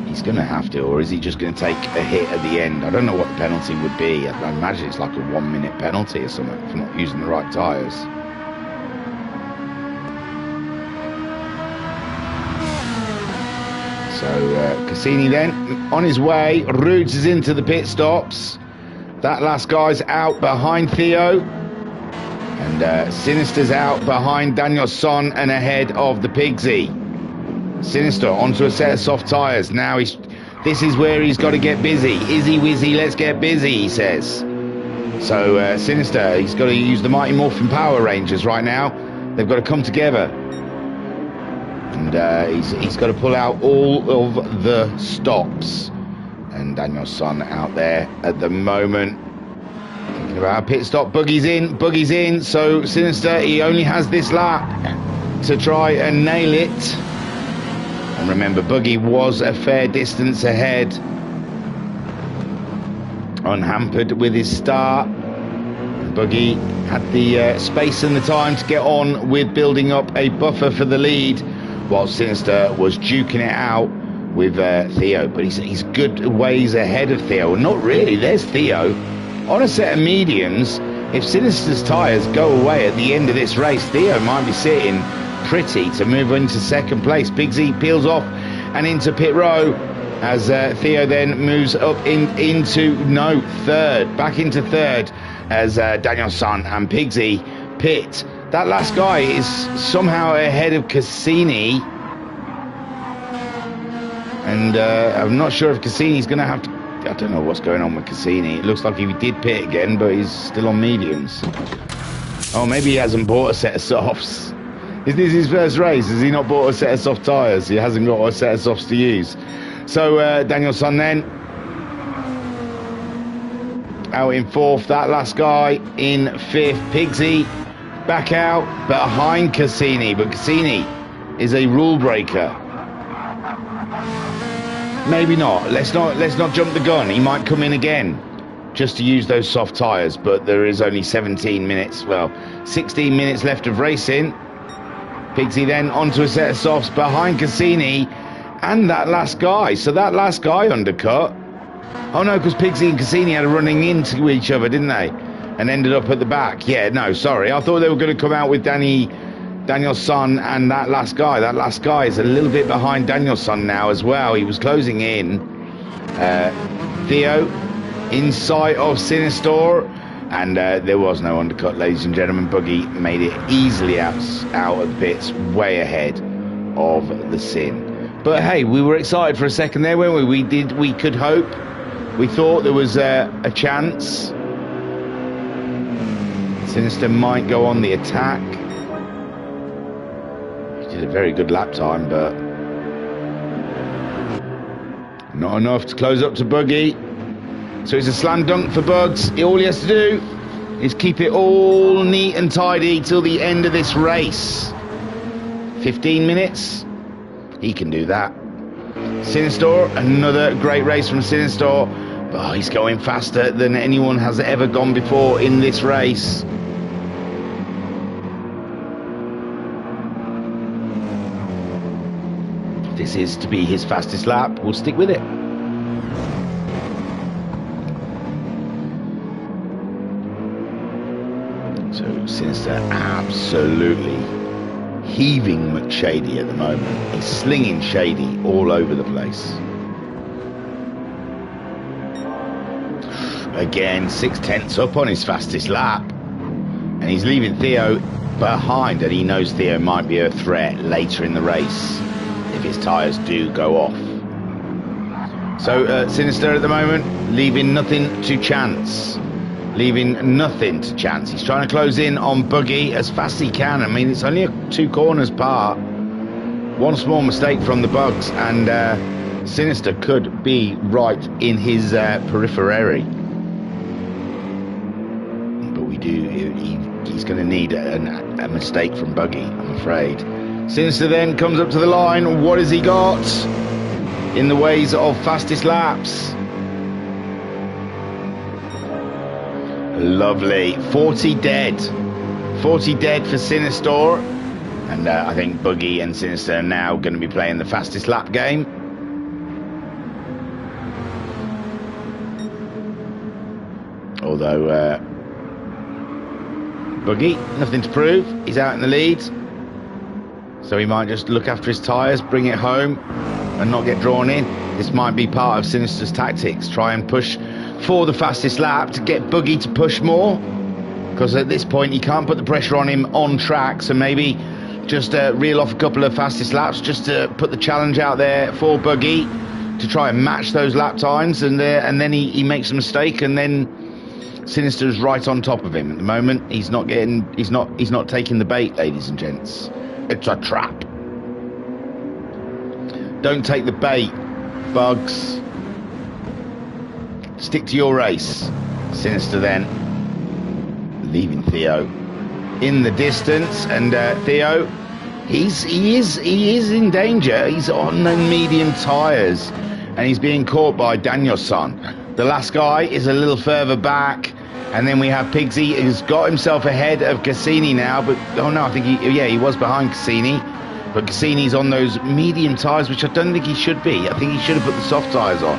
He's going to have to, or is he just going to take a hit at the end? I don't know what the penalty would be. I imagine it's like a 1 minute penalty or something for not using the right tyres. So Cassini then on his way. Rudes is into the pit stops. That last guy's out behind Theo. And Sinister's out behind Daniel Son and ahead of the Pigsy. Sinister onto a set of soft tyres. Now this is where he's got to get busy. Izzy Wizzy, let's get busy, he says. So Sinister, he's got to use the Mighty Morphin Power Rangers right now. They've got to come together. And he's got to pull out all of the stops. And Daniel Son out there at the moment. Thinking about a pit stop. Buggy's in. So Sinister, he only has this lap to try and nail it. And remember, Buggy was a fair distance ahead. Unhampered with his start. And Buggy had the space and the time to get on with building up a buffer for the lead, while Sinister was duking it out with Theo. But he's good ways ahead of Theo. Not really. There's Theo. On a set of mediums, if Sinister's tyres go away at the end of this race, Theo might be sitting pretty to move into second place. Pigsy peels off and into pit row as Theo then moves up into third, back into third as Daniel Son and Pigsy pit. That last guy is somehow ahead of Cassini, and I'm not sure if Cassini's going to have to. I don't know what's going on with Cassini. It looks like he did pit again, but he's still on mediums. Oh, maybe he hasn't bought a set of softs. Is this his first race? Has he not bought a set of soft tyres? He hasn't got a set of softs to use. So Daniel Son then out in fourth. That last guy in fifth. Pigsy back out behind Cassini, but Cassini is a rule breaker. Maybe not. Let's not jump the gun. He might come in again just to use those soft tyres, but there is only 16 minutes left of racing. Pigsy then onto a set of softs behind Cassini and that last guy. So that last guy undercut. Oh no, because Pigsy and Cassini had a running into each other, didn't they? And ended up at the back. Yeah, no, sorry. I thought they were going to come out with Daniel Son and that last guy. That last guy is a little bit behind Daniel Son now as well. He was closing in. Theo inside of Sinister, and there was no undercut, ladies and gentlemen. Buggy made it easily out of the pits, way ahead of the Sin. But hey, we were excited for a second there, weren't we? We could hope. We thought there was a chance. Sinister might go on the attack. He did a very good lap time, but not enough to close up to Buggy. So it's a slam dunk for Bugs. All he has to do is keep it all neat and tidy till the end of this race. 15 minutes. He can do that. Sinister, another great race from Sinister. Oh, he's going faster than anyone has ever gone before in this race. If this is to be his fastest lap, we'll stick with it. So Sinister absolutely heaving McShady at the moment. He's slinging Shady all over the place. Again, 6/10 up on his fastest lap. And he's leaving Theo behind, and he knows Theo might be a threat later in the race if his tyres do go off. So Sinister at the moment, leaving nothing to chance. Leaving nothing to chance. He's trying to close in on Buggy as fast as he can. I mean, it's only 2 corners apart. One small mistake from the Bugs, and Sinister could be right in his periphery. But he's going to need a mistake from Buggy, I'm afraid. Sinister then comes up to the line. What has he got in the ways of fastest laps? Lovely. 40 dead. 40 dead for Sinister. And I think Buggy and Sinister are now going to be playing the fastest lap game. Although Buggy, nothing to prove. He's out in the lead. So he might just look after his tyres, bring it home and not get drawn in. This might be part of Sinister's tactics. Try and push for the fastest lap to get Buggy to push more, because at this point he can't put the pressure on him on track. So maybe just reel off a couple of fastest laps just to put the challenge out there for Buggy to try and match those lap times, and then he makes a mistake, and then Sinister's right on top of him. At the moment he's not taking the bait, ladies and gents. It's a trap. Don't take the bait, Bugs. Stick to your race. Sinister then leaving Theo in the distance, and Theo, he is in danger. He's on the medium tyres, and he's being caught by Danielson. The last guy is a little further back, and then we have Pigsy, who's got himself ahead of Cassini now. But oh no, I think he was behind Cassini, but Cassini's on those medium tyres, which I don't think he should be. I think he should have put the soft tyres on.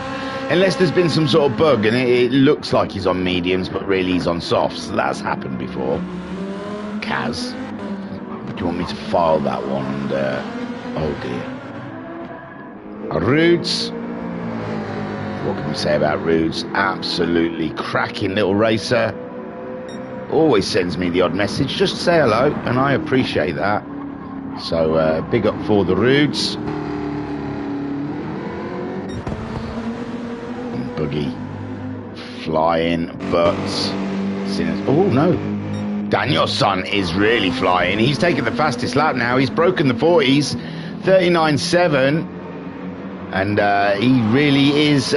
Unless there's been some sort of bug and it looks like he's on mediums, but really he's on softs. That's happened before. Kaz, do you want me to file that one? And, oh dear. Rudes. What can we say about Rudes? Absolutely cracking little racer. Always sends me the odd message. Just say hello, and I appreciate that. So big up for the Rudes. Buggy flying, but oh no, Danielson is really flying. He's taken the fastest lap now. He's broken the 40s, 39.7, and he really is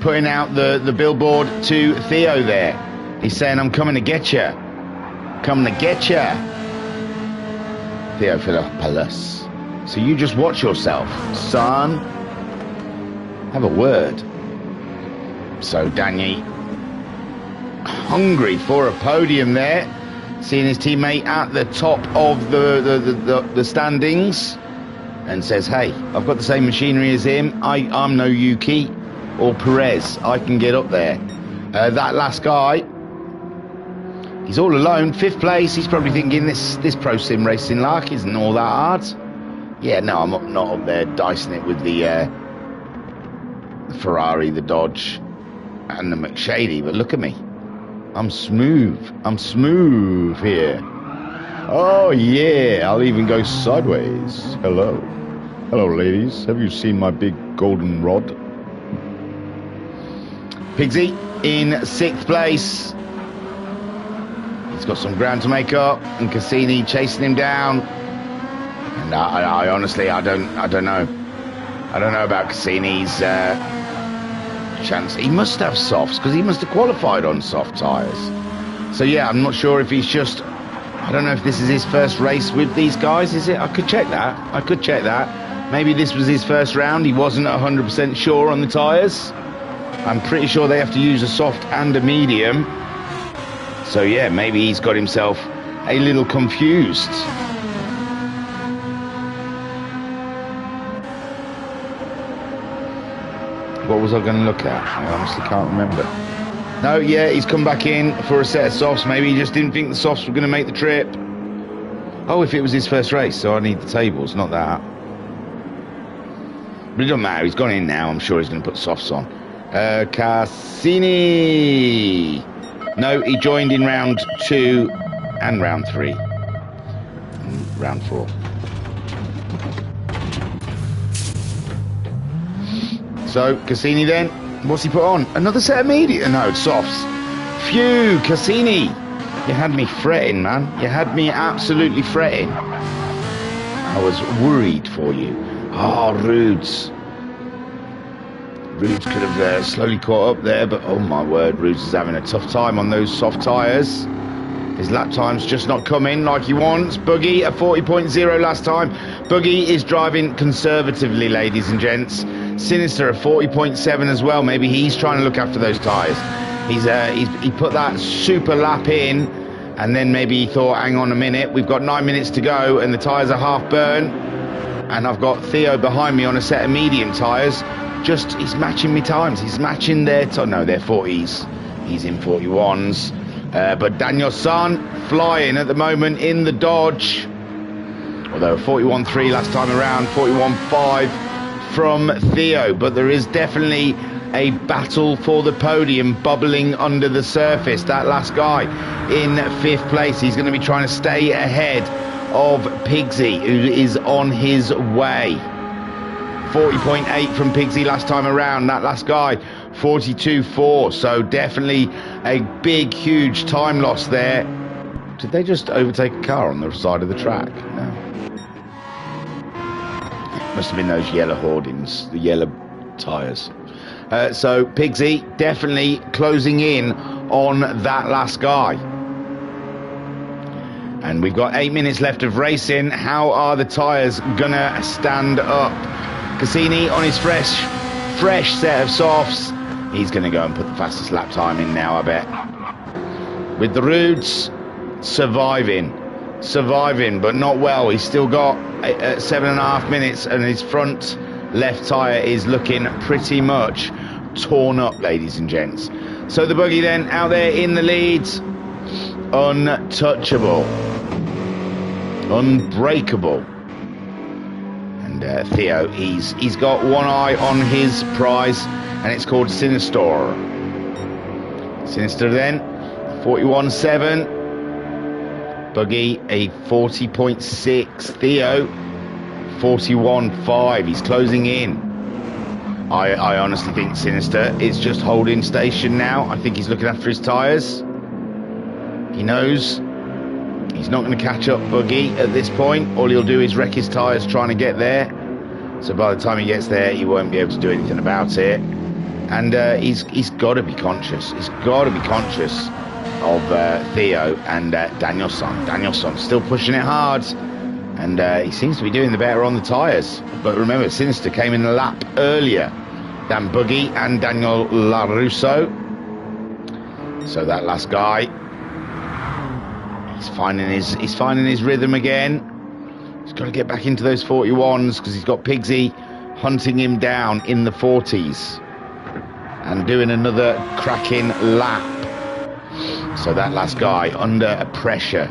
putting out the billboard to Theo there. He's saying, I'm coming to get you, coming to get you, Theophilus. So you just watch yourself, son. Have a word. So Danny, hungry for a podium there, seeing his teammate at the top of the standings, and says, hey, I've got the same machinery as him. I'm no Yuki or Perez. I can get up there. That last guy, he's all alone, 5th place. He's probably thinking this pro sim racing lark isn't all that hard. Yeah, no, I'm not up there dicing it with the Ferrari, the Dodge, and the McShady, but look at me. I'm smooth here. Oh yeah, I'll even go sideways. Hello ladies, have you seen my big golden rod? Pigsy in 6th place. He's got some ground to make up, and Cassini chasing him down. And I honestly, I don't know about Cassini's chance. He must have softs, because he must have qualified on soft tyres. So yeah, I'm not sure if he's just I don't know if this is his first race with these guys, is it? I could check that. Maybe this was his first round. He wasn't 100% sure on the tyres. I'm pretty sure they have to use a soft and a medium. So yeah, maybe he's got himself a little confused. What was I going to look at? I honestly can't remember. No, yeah, he's come back in for a set of softs. Maybe he just didn't think the softs were going to make the trip. Oh, if it was his first race, so I need the tables, not that. But it doesn't matter, he's gone in now. I'm sure he's going to put softs on. Cassini. No, he joined in round 2 and round 3. And round 4. So, Cassini then, what's he put on? Another set of media? No, softs. Phew, Cassini. You had me fretting, man. You had me absolutely fretting. I was worried for you. Oh, Rudes. Rudes could have slowly caught up there, but oh my word, Rudes is having a tough time on those soft tyres. His lap time's just not coming like he wants. Buggy at 40.0 last time. Buggy is driving conservatively, ladies and gents. Sinister at 40.7 as well. Maybe he's trying to look after those tyres. He put that super lap in, and then maybe he thought, hang on a minute, we've got 9 minutes to go, and the tyres are half burnt, and I've got Theo behind me on a set of medium tyres. He's matching me times. He's matching their no, they're 40s. He's in 41s. But Daniel San flying at the moment in the Dodge. Although 41.3 last time around, 41.5 from Theo. But there is definitely a battle for the podium bubbling under the surface. That last guy in 5th place. He's going to be trying to stay ahead of Pigsy, who is on his way. 40.8 from Pigsy last time around. That last guy, 42.4. So definitely a big, huge time loss there. Did they just overtake a car on the side of the track? No. Must have been those yellow hoardings, the yellow tyres. So Pigsy definitely closing in on that last guy. And we've got 8 minutes left of racing. How are the tyres gonna stand up? Cassini on his fresh set of softs. He's going to go and put the fastest lap time in now, I bet. With the Rudes surviving, but not well. He's still got 7.5 minutes, and his front left tyre is looking pretty much torn up, ladies and gents. So the Buggy then out there in the lead, untouchable, unbreakable. Theo, he's got one eye on his prize, and it's called Sinister. Sinister then, 41.7. Buggy, a 40.6. Theo, 41.5. He's closing in. I honestly think Sinister is just holding station now. I think he's looking after his tyres. He knows he's not going to catch up Buggy at this point. All he'll do is wreck his tyres trying to get there. So by the time he gets there, he won't be able to do anything about it. And he's got to be conscious. He's got to be conscious of Theo and Danielson. Danielson still pushing it hard. And he seems to be doing the better on the tyres. But remember, Sinister came in a lap earlier than Buggy and Daniel LaRusso. So that last guy, he's finding his rhythm again. He's got to get back into those 41s because he's got Pigsy hunting him down in the 40s and doing another cracking lap. So that last guy under a pressure.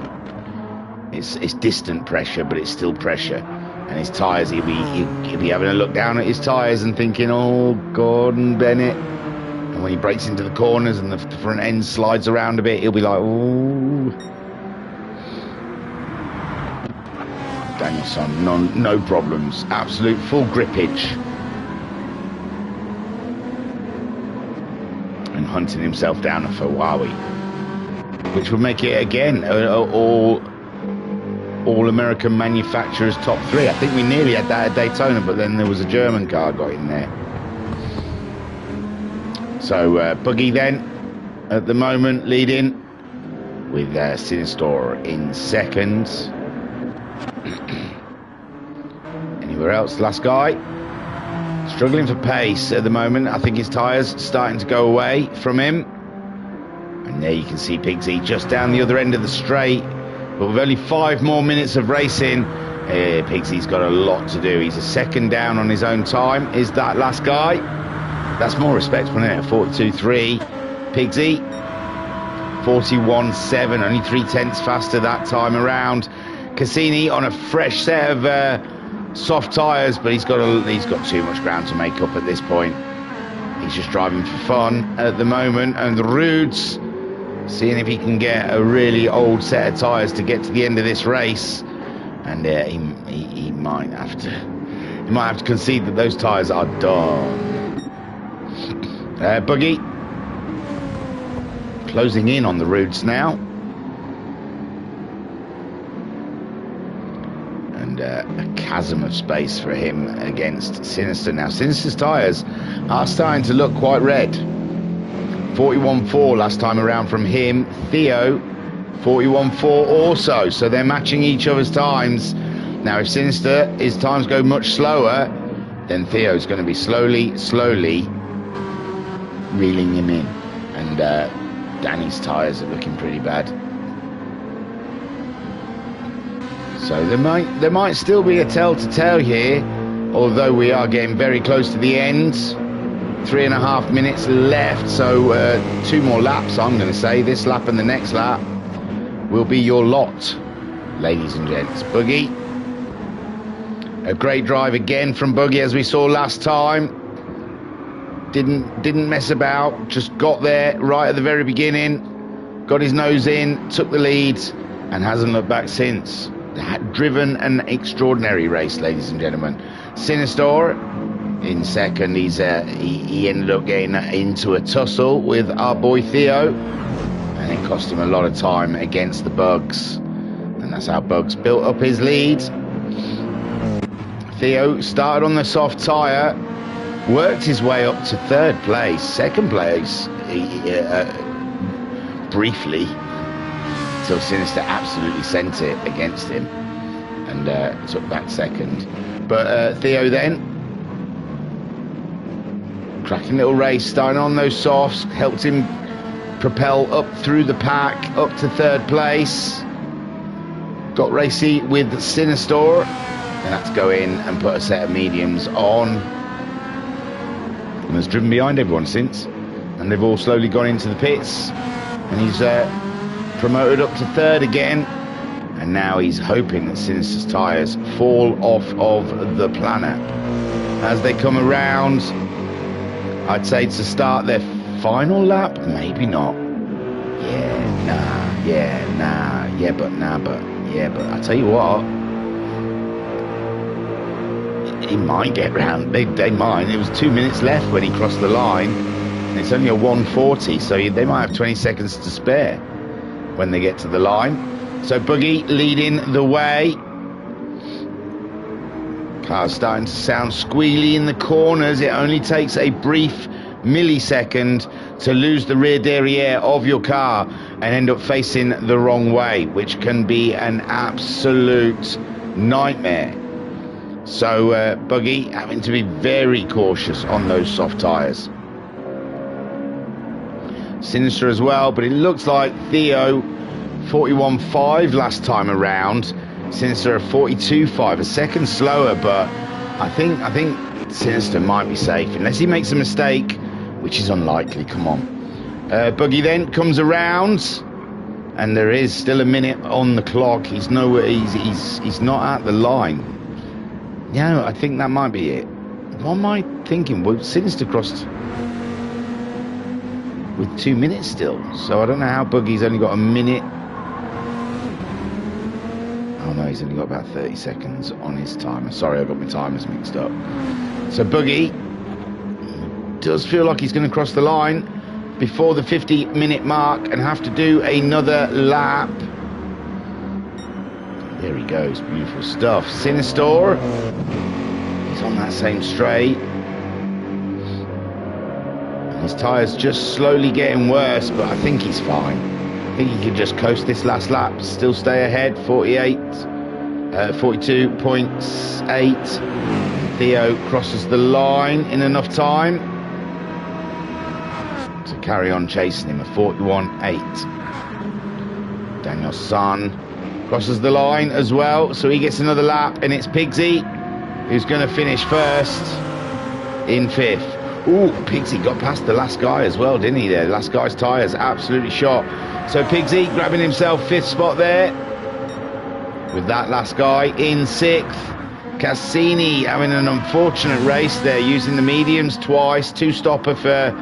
It's distant pressure, but it's still pressure. And his tyres, he'll be having a look down at his tyres and thinking, oh, Gordon Bennett. And when he breaks into the corners and the front end slides around a bit, he'll be like, ooh. Danielson, no problems. Absolute full grippage. And hunting himself down a Ferrari. Which would make it, again, all American manufacturers top 3. I think we nearly had that at Daytona, but then there was a German car got in there. So Buggy then, at the moment, leading with Sinister in second. Anywhere else? Last guy. Struggling for pace at the moment. I think his tyres starting to go away from him. And there you can see Pigsy just down the other end of the straight. But with only 5 more minutes of racing, Pigsy's got a lot to do. He's a second down on his own time. Is that last guy? That's more respectful, isn't it? 42.3. Pigsy, 41.7. Only 3/10 faster that time around. Cassini on a fresh set of soft tyres, but he's got too much ground to make up at this point. He's just driving for fun at the moment, and the Rudes seeing if he can get a really old set of tyres to get to the end of this race, and he might have to concede that those tyres are done. Buggy closing in on the Rudes now. A chasm of space for him against Sinister. Now Sinister's tyres are starting to look quite red. 41.4 last time around from him. Theo, 41.4 also, so they're matching each other's times. Now if Sinister, his times go much slower, then Theo's going to be slowly reeling him in, and Danny's tyres are looking pretty bad. So there might still be a tell-to-tale here, although we are getting very close to the end. 3.5 minutes left, so 2 more laps, I'm going to say. This lap and the next lap will be your lot, ladies and gents. Buggy, a great drive again from Buggy, as we saw last time. Didn't mess about, just got there right at the very beginning, got his nose in, took the lead, and hasn't looked back since. Driven an extraordinary race, ladies and gentlemen. Sinister in second. He ended up getting into a tussle with our boy Theo, and it cost him a lot of time against the Bugs, and that's how Bugs built up his lead. Theo started on the soft tyre, worked his way up to third place, second place briefly, till Sinister absolutely sent it against him and took back second. But Theo then, cracking little race, starting on those softs, helped him propel up through the pack, up to third place. Got racy with Sinister, and had to go in and put a set of mediums on. And has driven behind everyone since, and they've all slowly gone into the pits, and he's promoted up to third again, and now he's hoping that Sinister's tyres fall off of the planet as they come around. I'd say to start their final lap, maybe not. But I tell you what, he might get round. They might. It was 2 minutes left when he crossed the line, and it's only a 1:40, so they might have 20 seconds to spare when they get to the line. So Buggy leading the way. Car's starting to sound squealy in the corners. It only takes a brief millisecond to lose the rear derriere of your car and end up facing the wrong way, which can be an absolute nightmare. So Buggy having to be very cautious on those soft tyres. Sinister as well, but it looks like Theo 41.5 last time around. Sinister at 42.5, a second slower, but I think Sinister might be safe unless he makes a mistake, which is unlikely. Come on. Buggy then comes around, and there is still a minute on the clock. He's nowhere. He's not at the line. Yeah, I think that might be it. What am I thinking? Well, Sinister crossed with 2 minutes still, so I don't know how Buggy's only got a minute. Oh no, he's only got about 30 seconds on his timer. Sorry, I got my timers mixed up. So Buggy does feel like he's going to cross the line before the 50-minute mark and have to do another lap. There he goes, beautiful stuff. Sinister, he's on that same straight. And his tyre's just slowly getting worse, but I think he's fine. think he can just coast this last lap, still stay ahead. 42.8. Theo crosses the line in enough time to carry on chasing him. A 41.8. Daniel San crosses the line as well, so he gets another lap, and it's Pigsy who's going to finish first in 5th. Ooh, Pigsy got past the last guy as well, didn't he? There, the last guy's tyres absolutely shot. So Pigsy grabbing himself 5th spot there with that last guy in 6th. Cassini having an unfortunate race there, using the mediums twice. 2-stopper for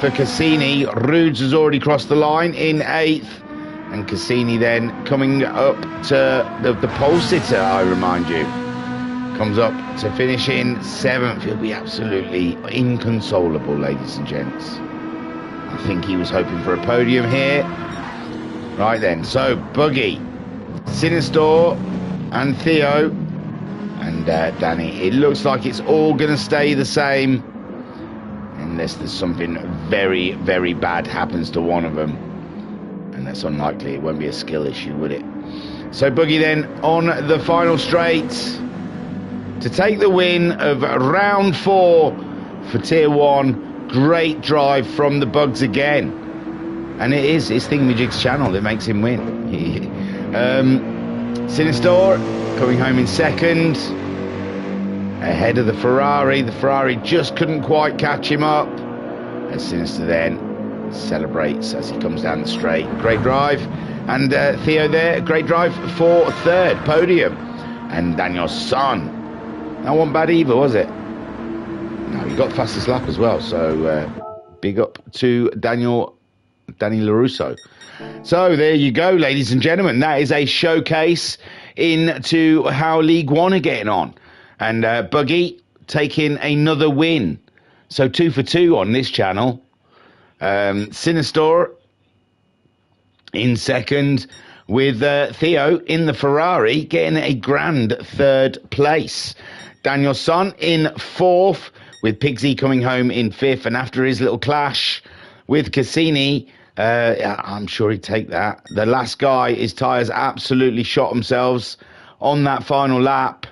Cassini. Rudes has already crossed the line in 8th. And Cassini then coming up to the pole sitter, I remind you. Comes up to finish in 7th. He'll be absolutely inconsolable, ladies and gents. I think he was hoping for a podium here. Right then, so Buggy, Sinistor and Theo and Danny. It looks like it's all going to stay the same unless there's something very, very bad happens to one of them. And that's unlikely. It won't be a skill issue, would it? So Buggy then on the final straight to take the win of round 4 for Tier 1. Great drive from the Bugs again. And it's Thingamajig's channel that makes him win. Sinistor coming home in 2nd. Ahead of the Ferrari. The Ferrari just couldn't quite catch him up. And Sinister then celebrates as he comes down the straight. Great drive. And Theo there, great drive for 3rd podium. And Daniel San. That wasn't bad either, was it? No, he got fastest lap as well. So big up to Danny LaRusso. So there you go, ladies and gentlemen. That is a showcase into how League One are getting on. And Buggy taking another win. So 2 for 2 on this channel. Sinistor in 2nd, with Theo in the Ferrari getting a grand 3rd place. Daniel Son in 4th, with Pigsy coming home in 5th. And after his little clash with Cassini, I'm sure he'd take that. The last guy, his tyres absolutely shot themselves on that final lap.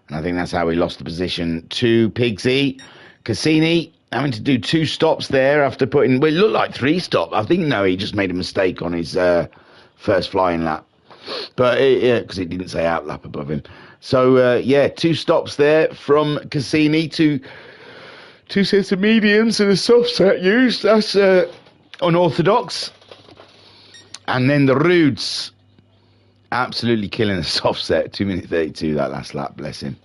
And I think that's how he lost the position to Pigsy. Cassini having to do 2 stops there after putting, well, it looked like 3 stops. I think, no, he just made a mistake on his first flying lap. But, yeah, because it didn't say out lap above him. So, yeah, 2 stops there from Cassini to 2 sets of mediums and a soft set used. That's unorthodox. And then the Rudes absolutely killing the soft set. 2 minute 32, that last lap, bless him.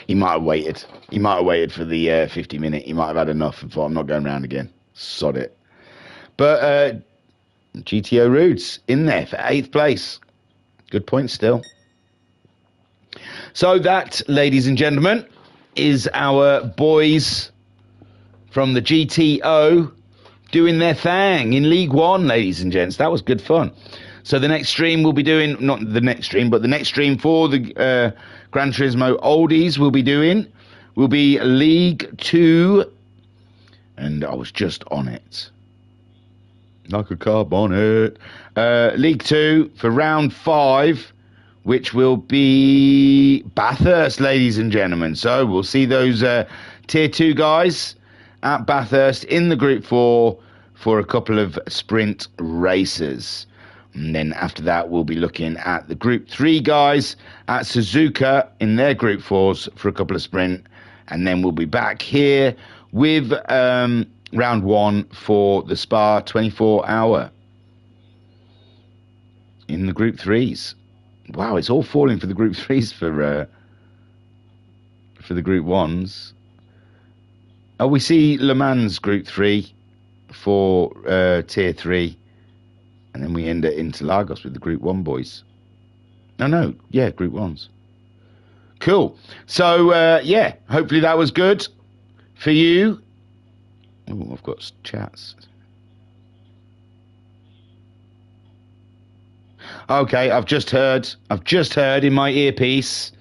He might have waited. He might have waited for the 50 minute. He might have had enough and thought, I'm not going round again. Sod it. But GTO Rudes in there for 8th place. Good point still. So that, ladies and gentlemen, is our boys from the GTO doing their thing in League One, ladies and gents. That was good fun. So the next stream we'll be doing, not the next stream, but the next stream for the Gran Turismo Oldies will be League 2. And I was just on it. Like a carb on it. League 2 for round 5, which will be Bathurst, ladies and gentlemen. So we'll see those Tier 2 guys at Bathurst in the Group 4 for a couple of sprint races. And then after that, we'll be looking at the Group 3 guys at Suzuka in their Group 4s for a couple of sprint. And then we'll be back here with round 1 for the Spa 24-hour in the Group 3s. Wow, it's all falling for the Group 3s for the Group 1s. Oh, we see Le Mans Group 3 for Tier 3. And then we end at Interlagos with the Group 1 boys. No, yeah, Group 1s. Cool. So, yeah, hopefully that was good for you. Oh, I've got chats. Okay, I've just heard in my earpiece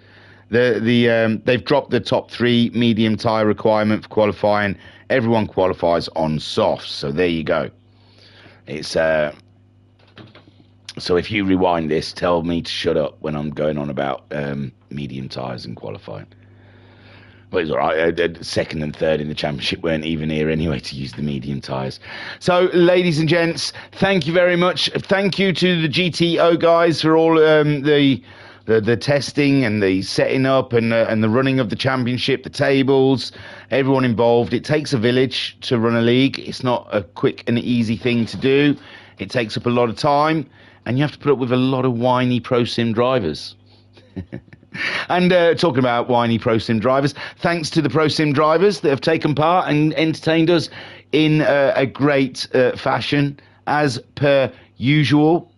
they've dropped the top 3 medium tyre requirement for qualifying. Everyone qualifies on softs, so there you go. It's So if you rewind this, tell me to shut up when I'm going on about medium tyres and qualifying. Well, it's all right. Second and third in the championship weren't even here anyway to use the medium tyres. So, ladies and gents, thank you very much. Thank you to the GTO guys for all the testing and the setting up and the running of the championship, the tables, everyone involved. It takes a village to run a league. It's not a quick and easy thing to do. It takes up a lot of time, and you have to put up with a lot of whiny pro sim drivers. And talking about whiny pro sim drivers, thanks to the pro sim drivers that have taken part and entertained us in a great fashion, as per usual.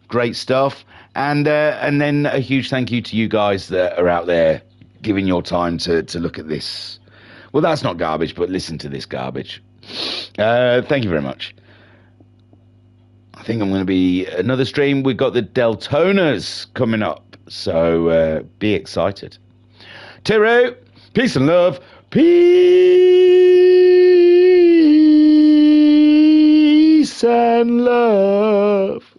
Great stuff. And then a huge thank you to you guys that are out there giving your time to look at this. Well, that's not garbage, but listen to this garbage. Thank you very much. I think I'm going to be another stream. We've got the Deltonas coming up. So be excited. Tiru, peace and love. Peace and love.